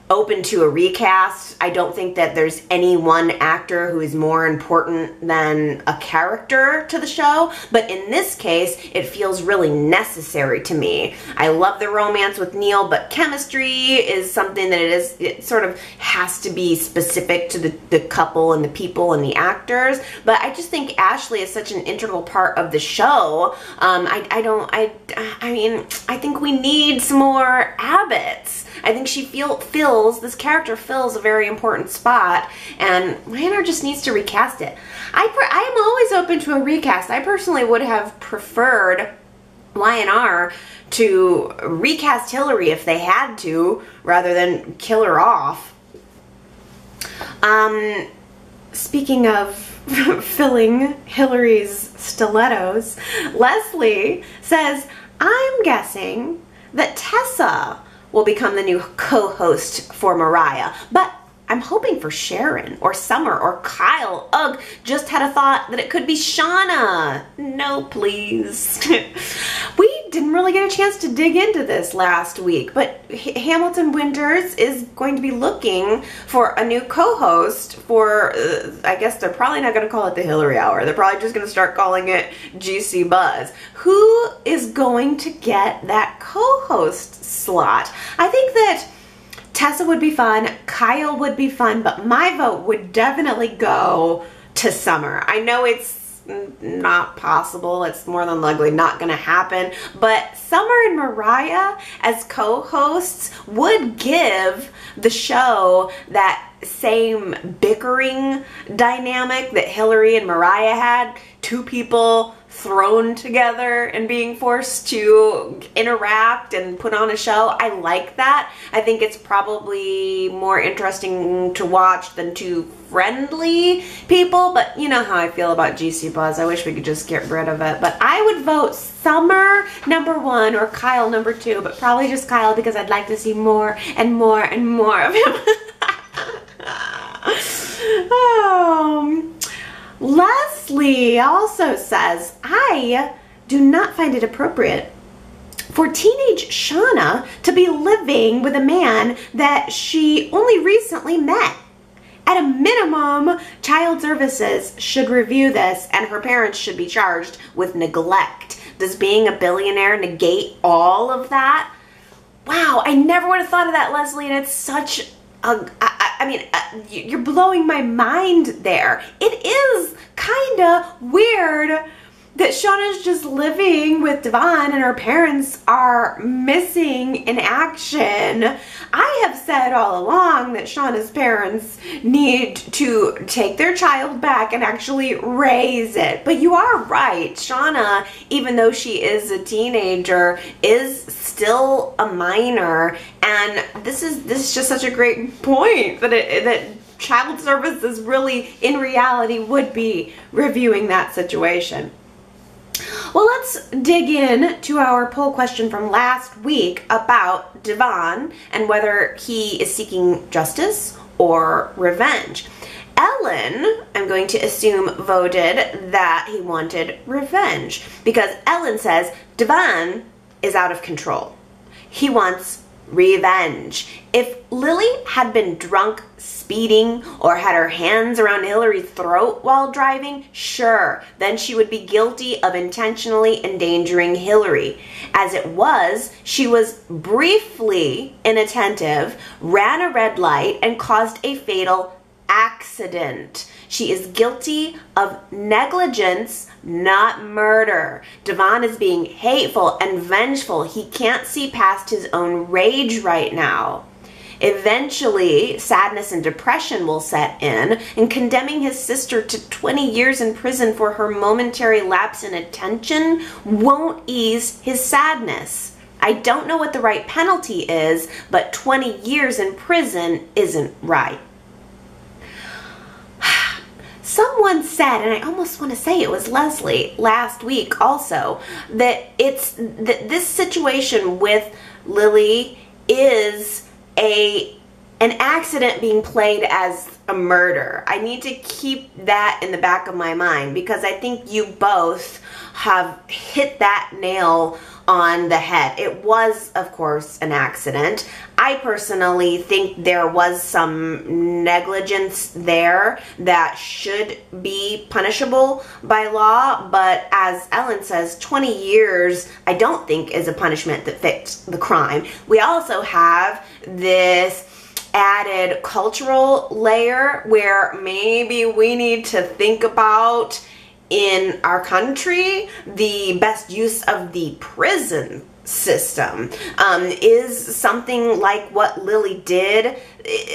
open to a recast. I don't think that there's any one actor who is more important than a character to the show, but in this case, it feels really necessary to me. I love the romance with Neil, but chemistry is something that it sort of has to be specific to the couple and the people and the actors, but I just think Ashley is such an integral part of the show. I think we need some more Abbotts. I think she this character fills a very important spot, and Y&R just needs to recast it. I am always open to a recast. I personally would have preferred Y&R to recast Hillary if they had to, rather than kill her off. Speaking of filling Hillary's stilettos, Leslie says, I'm guessing that Tessa will become the new co-host for Mariah, but I'm hoping for Sharon or Summer or Kyle. Ugh, just had a thought that it could be Shauna. No, please. We didn't really get a chance to dig into this last week, but Hamilton Winters is going to be looking for a new co-host for, I guess they're probably not going to call it the Hillary Hour. They're probably just going to start calling it GC Buzz. Who is going to get that co-host slot? I think that Tessa would be fun, Kyle would be fun, but my vote would definitely go to Summer. I know it's not possible, it's more than likely not going to happen, but Summer and Mariah as co-hosts would give the show that same bickering dynamic that Hillary and Mariah had. Two people thrown together and being forced to interact and put on a show. I like that. I think it's probably more interesting to watch than two friendly people, but you know how I feel about GC Buzz. I wish we could just get rid of it. But I would vote Summer #1 or Kyle #2, but probably just Kyle because I'd like to see more and more and more of him. Leslie also says, I do not find it appropriate for teenage Shauna to be living with a man that she only recently met. At a minimum, Child Services should review this and her parents should be charged with neglect. Does being a billionaire negate all of that? Wow, I never would have thought of that, Leslie, and it's such you're blowing my mind there. It is kind of weird that Shauna's just living with Devon and her parents are missing in action. I have said all along that Shauna's parents need to take their child back and actually raise it. But you are right. Shauna, even though she is a teenager, is still a minor. And this is just such a great point that Child Services really, in reality, would be reviewing that situation. Well, let's dig in to our poll question from last week about Devon and whether he is seeking justice or revenge. Ellen, I'm going to assume, voted that he wanted revenge because Ellen says Devon is out of control. He wants revenge. If Lily had been drunk, speeding, or had her hands around Hillary's throat while driving, sure, then she would be guilty of intentionally endangering Hillary. As it was, she was briefly inattentive, ran a red light, and caused a fatal accident. She is guilty of negligence, not murder. Devon is being hateful and vengeful. He can't see past his own rage right now. Eventually, sadness and depression will set in, and condemning his sister to 20 years in prison for her momentary lapse in attention won't ease his sadness. I don't know what the right penalty is, but 20 years in prison isn't right. Someone said, and I almost want to say it was Leslie last week also, that this situation with Lily is an accident being played as a murder. I need to keep that in the back of my mind because I think you both have hit that nail on the head. It was, of course, an accident. I personally think there was some negligence there that should be punishable by law, but as Ellen says, 20 years I don't think is a punishment that fits the crime. We also have this added cultural layer where maybe we need to think about in our country the best use of the prison system. Is something like what Lily did,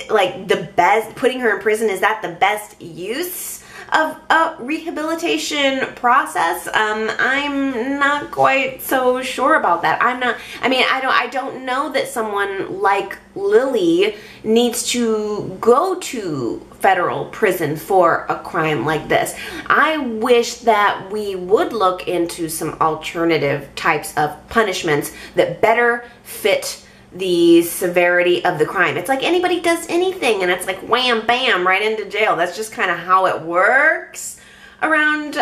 like the best, putting her in prison, is that the best use of a rehabilitation process? I'm not quite so sure about that. I don't know that someone like Lily needs to go to federal prison for a crime like this. I wish that we would look into some alternative types of punishments that better fit the severity of the crime. It's like anybody does anything and it's like wham bam right into jail. That's just kind of how it works around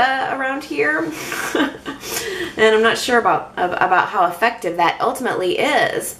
here. And I'm not sure about how effective that ultimately is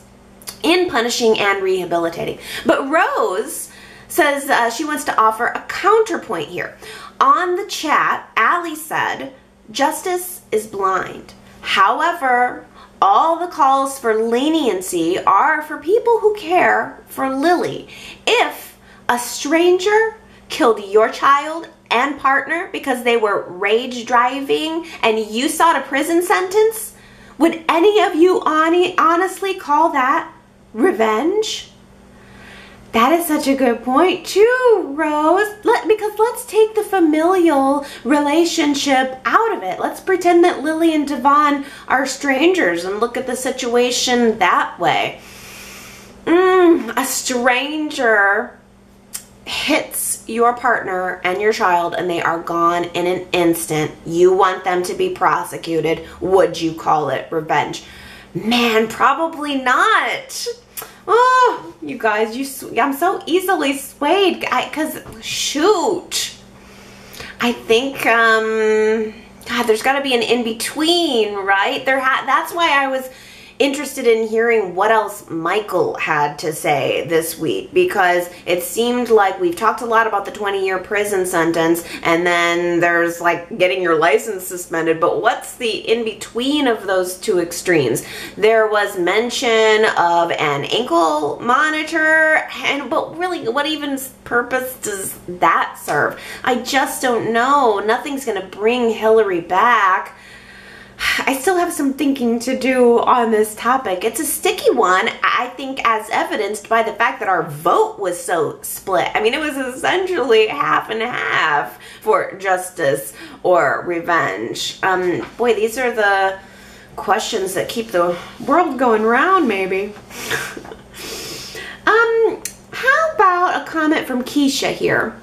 in punishing and rehabilitating. But Rose says she wants to offer a counterpoint here. On the chat, Allie said, justice is blind. However, all the calls for leniency are for people who care for Lily. If a stranger killed your child and partner because they were rage driving and you sought a prison sentence, would any of you honestly call that revenge? That is such a good point too, Rose. Because let's take the familial relationship out of it. Let's pretend that Lily and Devon are strangers and look at the situation that way. A stranger hits your partner and your child and they are gone in an instant. You want them to be prosecuted. Would you call it revenge? Man, probably not. Oh, you guys, I'm so easily swayed. Because, shoot. I think, God, there's got to be an in-between, right? That's why I was interested in hearing what else Michael had to say this week, because it seemed like we've talked a lot about the 20-year prison sentence, and then there's like getting your license suspended, but what's the in-between of those two extremes? There was mention of an ankle monitor, but really, what even purpose does that serve? I just don't know. Nothing's gonna bring Hillary back. I still have some thinking to do on this topic. It's a sticky one, I think, as evidenced by the fact that our vote was so split. I mean, it was essentially half and half for justice or revenge. Boy, these are the questions that keep the world going round, maybe. How about a comment from Keisha here?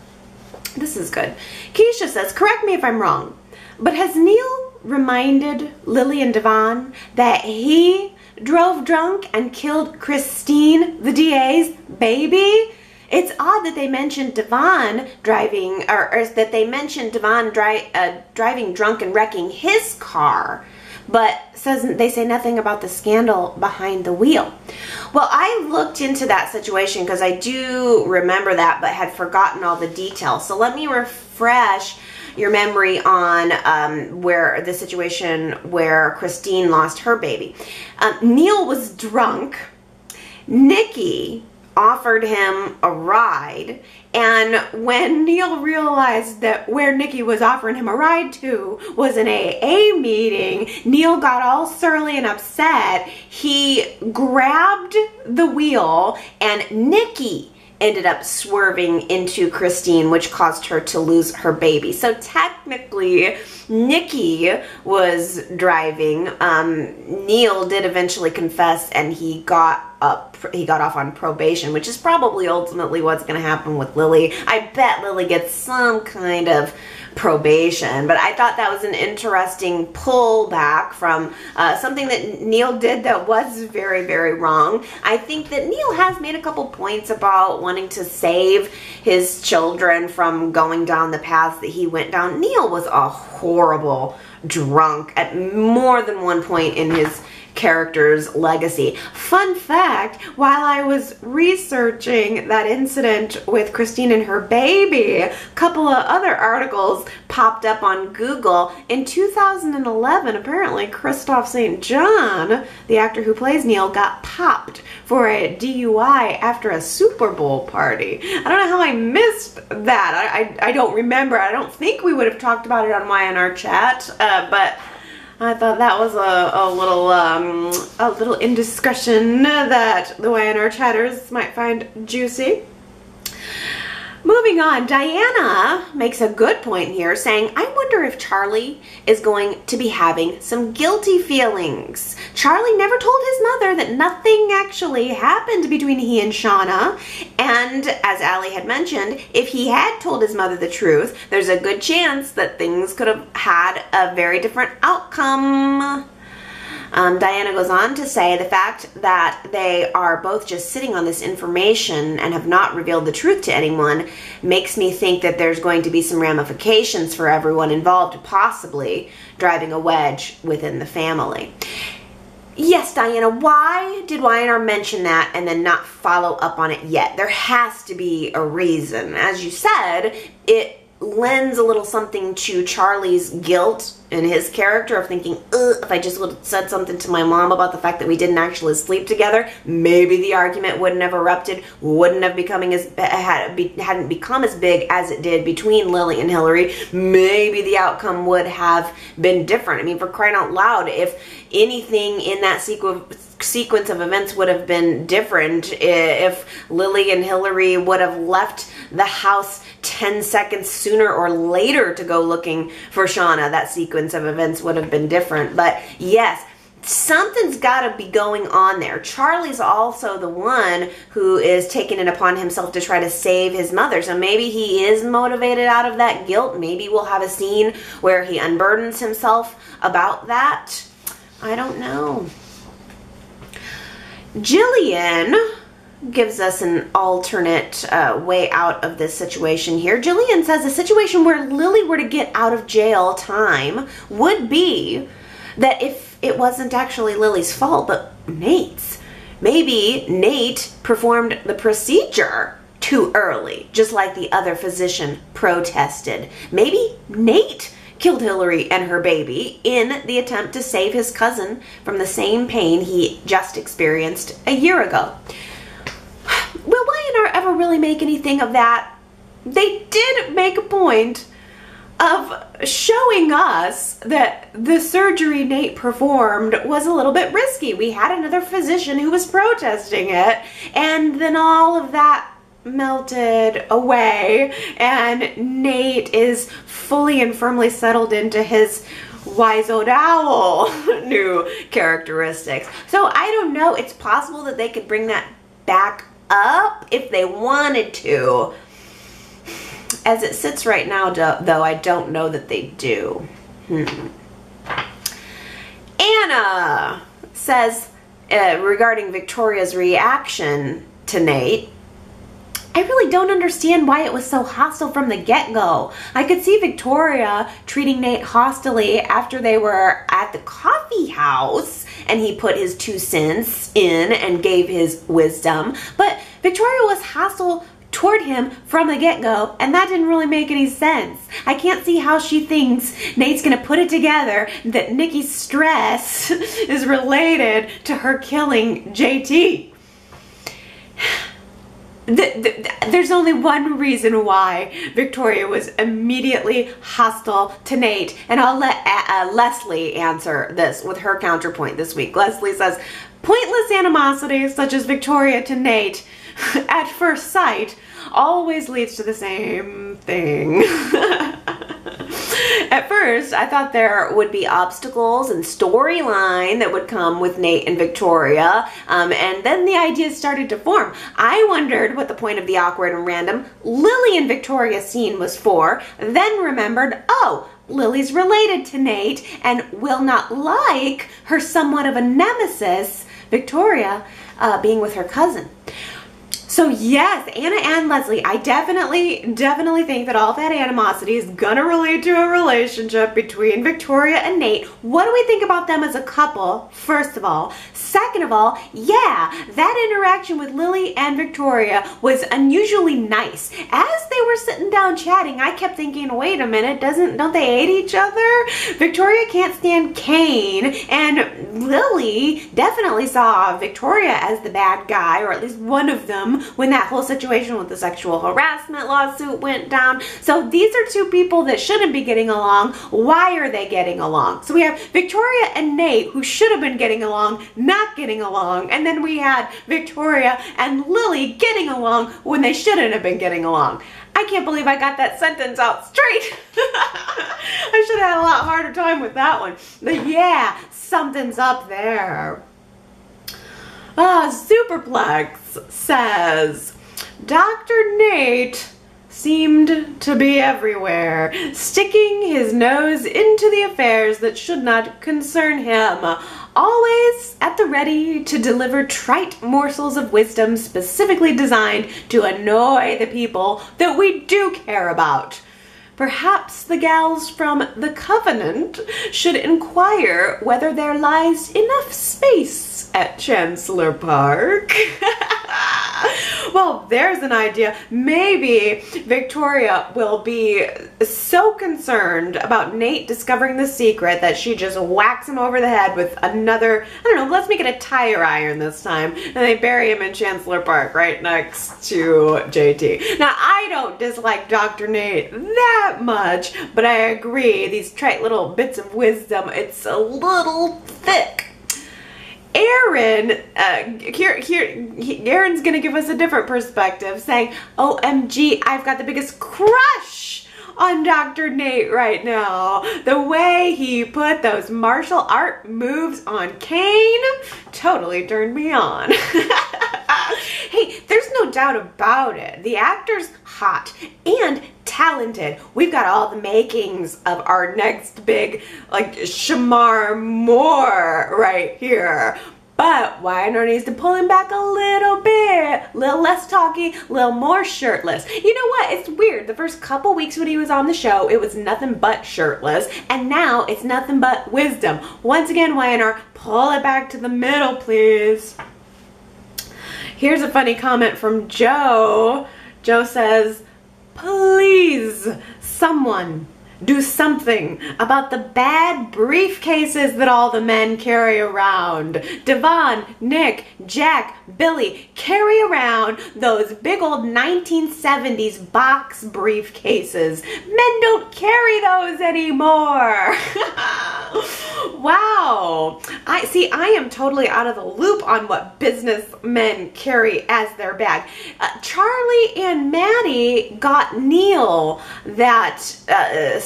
This is good. Keisha says, correct me if I'm wrong, but has Neil reminded Lily and Devon that he drove drunk and killed Christine, the DA's baby? It's odd that they mentioned Devon driving, or that they mentioned Devon driving drunk and wrecking his car, but they say nothing about the scandal behind the wheel. Well, I looked into that situation because I do remember that, but had forgotten all the details. So let me refresh your memory on where the situation where Christine lost her baby. Neil was drunk. Nikki offered him a ride, and when Neil realized that where Nikki was offering him a ride to was an AA meeting, Neil got all surly and upset. He grabbed the wheel, and Nikki ended up swerving into Christine, which caused her to lose her baby. So technically, Nikki was driving. Neil did eventually confess, and he got off on probation, which is probably ultimately what's going to happen with Lily. I bet Lily gets some kind of probation, but I thought that was an interesting pullback from something that Neil did that was very, very wrong. I think that Neil has made a couple points about wanting to save his children from going down the paths that he went down. Neil was a horrible drunk at more than one point in his character's legacy. Fun fact, while I was researching that incident with Christine and her baby, a couple of other articles popped up on Google. In 2011, apparently Christoph St. John, the actor who plays Neil, got popped for a DUI after a Super Bowl party. I don't know how I missed that. I don't remember. I don't think we would have talked about it on Y&R Chat, but I thought that was a little indiscretion that the Y&R chatters might find juicy. Moving on, Diana makes a good point here, saying, I wonder if Charlie is going to be having some guilty feelings. Charlie never told his mother that nothing actually happened between he and Shauna. And as Allie had mentioned, if he had told his mother the truth, there's a good chance that things could have had a very different outcome. Diana goes on to say the fact that they are both just sitting on this information and have not revealed the truth to anyone makes me think that there's going to be some ramifications for everyone involved, possibly driving a wedge within the family. Yes, Diana, why did Y&R mention that and then not follow up on it yet? There has to be a reason. As you said, it lends a little something to Charlie's guilt in his character of thinking, if I just would have said something to my mom about the fact that we didn't actually sleep together, maybe the argument wouldn't have erupted, wouldn't have hadn't become as big as it did between Lily and Hillary. Maybe the outcome would have been different. I mean, for crying out loud, if anything in that sequence of events would have been different, if Lily and Hillary would have left the house 10 seconds sooner or later to go looking for Shauna, that sequence of events would have been different. But yes, something's got to be going on there. Charlie's also the one who is taking it upon himself to try to save his mother. So maybe he is motivated out of that guilt. Maybe we'll have a scene where he unburdens himself about that. I don't know. Jillian gives us an alternate way out of this situation here. Jillian says a situation where Lily were to get out of jail time would be that if it wasn't actually Lily's fault, but Nate's. Maybe Nate performed the procedure too early, just like the other physician protested. Maybe Nate killed Hillary and her baby in the attempt to save his cousin from the same pain he just experienced a year ago. Will Y&R ever really make anything of that? They did make a point of showing us that the surgery Nate performed was a little bit risky. We had another physician who was protesting it, and then all of that melted away, and Nate is fully and firmly settled into his wise-old owl new characteristics. So I don't know. It's possible that they could bring that back up if they wanted to. As it sits right now, though, I don't know that they do. Anna says, regarding Victoria's reaction to Nate, I really don't understand why it was so hostile from the get-go. I could see Victoria treating Nate hostilely after they were at the coffee house and he put his 2 cents in and gave his wisdom. But Victoria was hostile toward him from the get-go, and that didn't really make any sense. I can't see how she thinks Nate's gonna put it together that Nikki's stress is related to her killing JT. There's only one reason why Victoria was immediately hostile to Nate, and I'll let Leslie answer this with her counterpoint this week. Leslie says, pointless animosity such as Victoria to Nate at first sight always leads to the same thing. At first, I thought there would be obstacles and storyline that would come with Nate and Victoria, and then the ideas started to form. I wondered what the point of the awkward and random Lily and Victoria scene was for, then remembered, oh, Lily's related to Nate and will not like her somewhat of a nemesis, Victoria, being with her cousin. So yes, Anna and Leslie, I definitely think that all that animosity is gonna relate to a relationship between Victoria and Nate. What do we think about them as a couple, first of all? Second of all, yeah, that interaction with Lily and Victoria was unusually nice. As they were sitting down chatting, I kept thinking, wait a minute, don't they hate each other? Victoria can't stand Kane, and Lily definitely saw Victoria as the bad guy, or at least one of them, when that whole situation with the sexual harassment lawsuit went down. So these are two people that shouldn't be getting along. Why are they getting along? So we have Victoria and Nate, who should have been getting along, not getting along. And then we had Victoria and Lily getting along when they shouldn't have been getting along. I can't believe I got that sentence out straight. I should have had a lot harder time with that one. But yeah, something's up there. Superplex says, Dr. Nate seemed to be everywhere, sticking his nose into the affairs that should not concern him, always at the ready to deliver trite morsels of wisdom specifically designed to annoy the people that we do care about. Perhaps the gals from the Covenant should inquire whether there lies enough space at Chancellor Park. Well, there's an idea. Maybe Victoria will be so concerned about Nate discovering the secret that she just whacks him over the head with another, I don't know, let's make it a tire iron this time, and they bury him in Chancellor Park right next to JT. Now, I don't dislike Dr. Nate that much, but I agree, these trite little bits of wisdom, it's a little thick. Aaron, Aaron's gonna give us a different perspective, saying, OMG, I've got the biggest crush on Dr. Nate right now. The way he put those martial art moves on Kane totally turned me on. Hey, there's no doubt about it. The actor's hot and talented. We've got all the makings of our next big, like, Shamar Moore right here. But Y&R needs to pull him back a little bit. A little less talky, a little more shirtless. You know what? It's weird. The first couple weeks when he was on the show, it was nothing but shirtless. And now it's nothing but wisdom. Once again, Y&R, pull it back to the middle, please. Here's a funny comment from Joe. Joe says, please, someone do something about the bad briefcases that all the men carry around. Devon, Nick, Jack, Billy carry around those big old 1970s box briefcases. Men don't carry those anymore. Wow. I am totally out of the loop on what businessmen carry as their bag. Charlie and Maddie got Neil that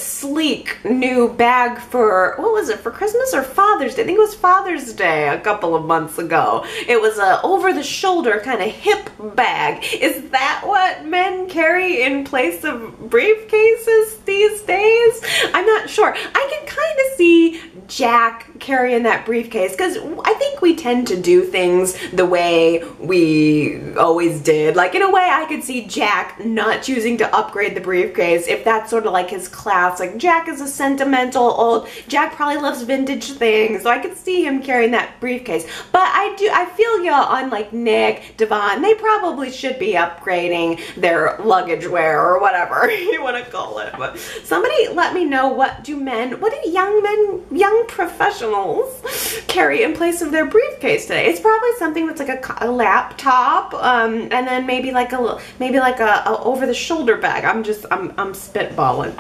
sleek new bag for, what was it, for Christmas or Father's Day? I think it was Father's Day a couple of months ago. It was a over-the-shoulder kind of hip bag. Is that what men carry in place of briefcases these days? I'm not sure. I can kind of see Jack carrying that briefcase because I think we tend to do things the way we always did. Like, in a way, I could see Jack not choosing to upgrade the briefcase if that's sort of like his class. Like, Jack is a sentimental old, Jack probably loves vintage things, so I could see him carrying that briefcase. But I feel ya on like Nick, Devon, they probably should be upgrading their luggage wear or whatever you want to call it. But somebody let me know, what do young men young professionals carry in place of their briefcase today? It's probably something that's like a laptop, and then maybe like a over-the-shoulder bag. I'm spitballing.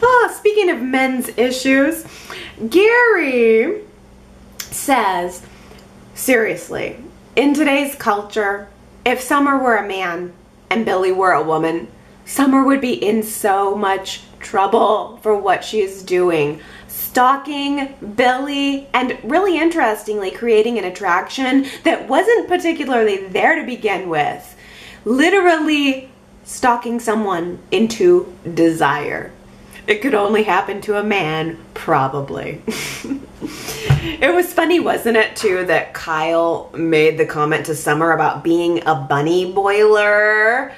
Oh, speaking of men's issues, Gary says, seriously, in today's culture, if Summer were a man and Billy were a woman, Summer would be in so much trouble for what she's doing. Stalking Billy and, really interestingly, creating an attraction that wasn't particularly there to begin with. Literally stalking someone into desire. It could only happen to a man, probably. It was funny, wasn't it, too, that Kyle made the comment to Summer about being a bunny boiler,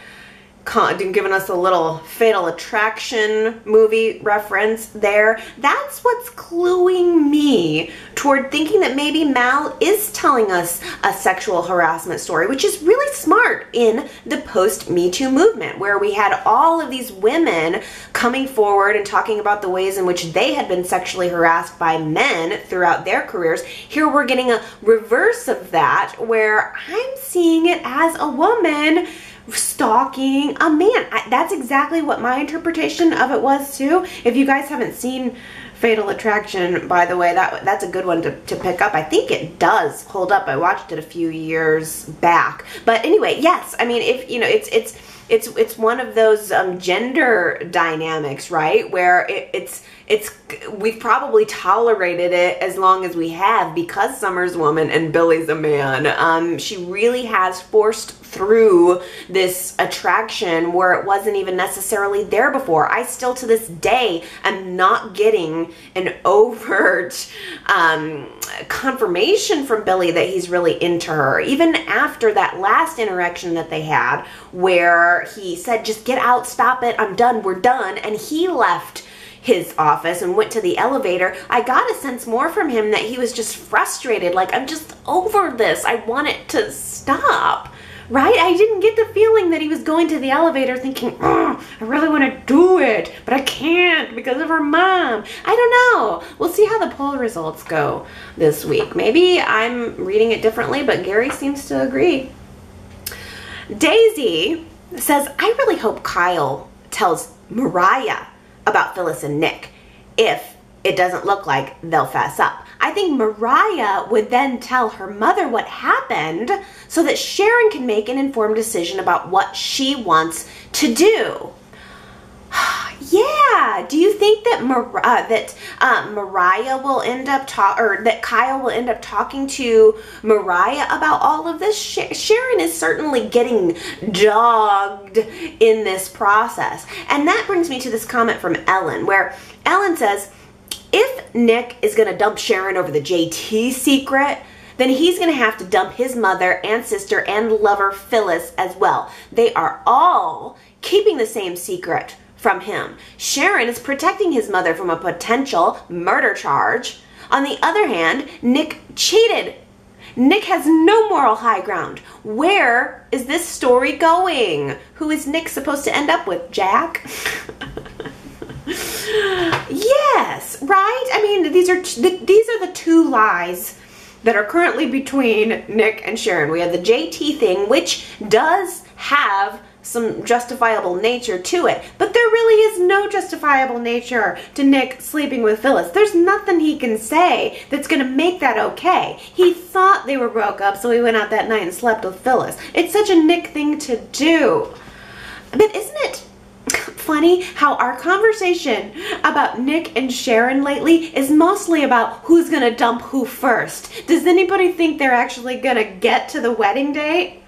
giving us a little Fatal Attraction movie reference there. That's what's cluing me toward thinking that maybe Mal is telling us a sexual harassment story, which is really smart in the post-Me Too movement, where we had all of these women coming forward and talking about the ways in which they had been sexually harassed by men throughout their careers. Here we're getting a reverse of that, where I'm seeing it as a woman stalking a man. That's exactly what my interpretation of it was too. If you guys haven't seen Fatal Attraction, by the way, that's a good one to pick up. I think it does hold up. I watched it a few years back. But anyway, yes, I mean, if you know, it's one of those gender dynamics, right? Where we've probably tolerated it as long as we have because Summer's a woman and Billy's a man. She really has forced through this attraction where it wasn't even necessarily there before. I still to this day am not getting an overt confirmation from Billy that he's really into her. Even after that last interaction that they had where he said, just get out, stop it, I'm done, we're done, and he left his office and went to the elevator, I got a sense more from him that he was just frustrated, like, I'm just over this, I want it to stop, right? I didn't get the feeling that he was going to the elevator thinking, I really want to do it, but I can't because of her mom. I don't know. We'll see how the poll results go this week. Maybe I'm reading it differently, but Gary seems to agree. Daisy says, I really hope Kyle tells Mariah about Phyllis and Nick if it doesn't look like they'll fess up. I think Mariah would then tell her mother what happened so that Sharon can make an informed decision about what she wants to do. Yeah, do you think that Mariah will end up that Kyle will end up talking to Mariah about all of this? Sharon is certainly getting dogged in this process. And that brings me to this comment from Ellen, where Ellen says, if Nick is going to dump Sharon over the JT secret, then he's going to have to dump his mother and sister and lover Phyllis as well. They are all keeping the same secret from him. Sharon is protecting his mother from a potential murder charge. On the other hand, Nick cheated. Nick has no moral high ground. Where is this story going? Who is Nick supposed to end up with? Jack? Yes, right? I mean, these are the two lies that are currently between Nick and Sharon. We have the JT thing, which does have some justifiable nature to it, but there really is no justifiable nature to Nick sleeping with Phyllis. There's nothing he can say that's gonna make that okay. He thought they were broke up, so he went out that night and slept with Phyllis. It's such a Nick thing to do. But isn't it funny how our conversation about Nick and Sharon lately is mostly about who's gonna dump who first? Does anybody think they're actually gonna get to the wedding date?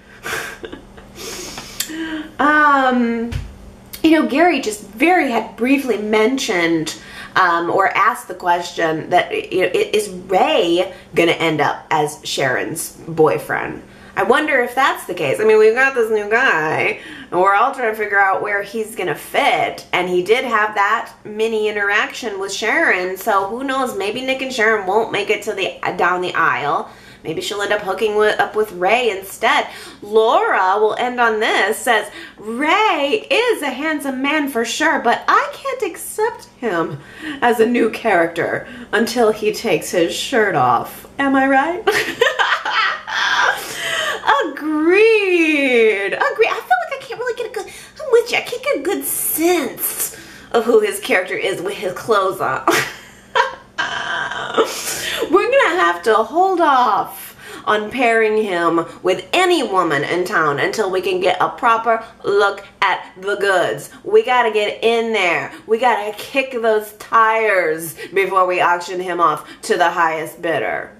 You know, Gary just had briefly mentioned or asked the question that, you know, is Ray gonna end up as Sharon's boyfriend? I wonder if that's the case. I mean, we've got this new guy, and we're all trying to figure out where he's gonna fit, and he did have that mini interaction with Sharon, so who knows, maybe Nick and Sharon won't make it to down the aisle. maybe she'll end up hooking up with Ray instead. Laura will end on this, says, Ray is a handsome man for sure, but I can't accept him as a new character until he takes his shirt off. Am I right? Agreed. Agreed. I feel like I can't really get a good, I'm with you, I can't get a good sense of who his character is with his clothes on. We're gonna have to hold off on pairing him with any woman in town until we can get a proper look at the goods. We gotta get in there. We gotta kick those tires before we auction him off to the highest bidder.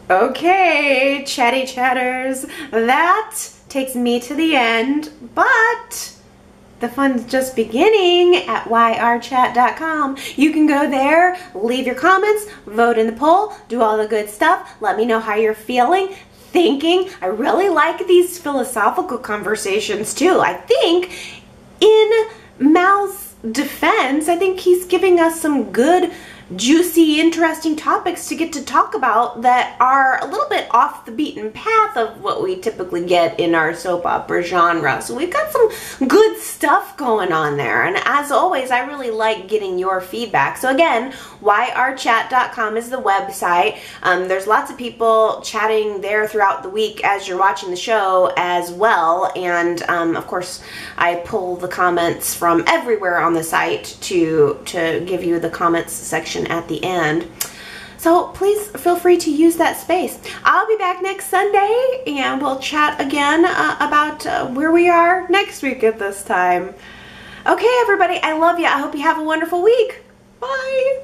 Okay, chatty chatters, that takes me to the end, but the fun's just beginning at yrchat.com. You can go there, leave your comments, vote in the poll, do all the good stuff. Let me know how you're feeling, thinking. I really like these philosophical conversations too. I think in Mal's defense, I think he's giving us some good, juicy, interesting topics to get to talk about that are a little bit off the beaten path of what we typically get in our soap opera genre. So we've got some good stuff going on there. And as always, I really like getting your feedback. So again, yrchat.com is the website. There's lots of people chatting there throughout the week as you're watching the show as well. And of course, I pull the comments from everywhere on the site to give you the comments section at the end. So please feel free to use that space. I'll be back next Sunday and we'll chat again about where we are next week at this time. Okay, everybody, I love you. I hope you have a wonderful week. Bye.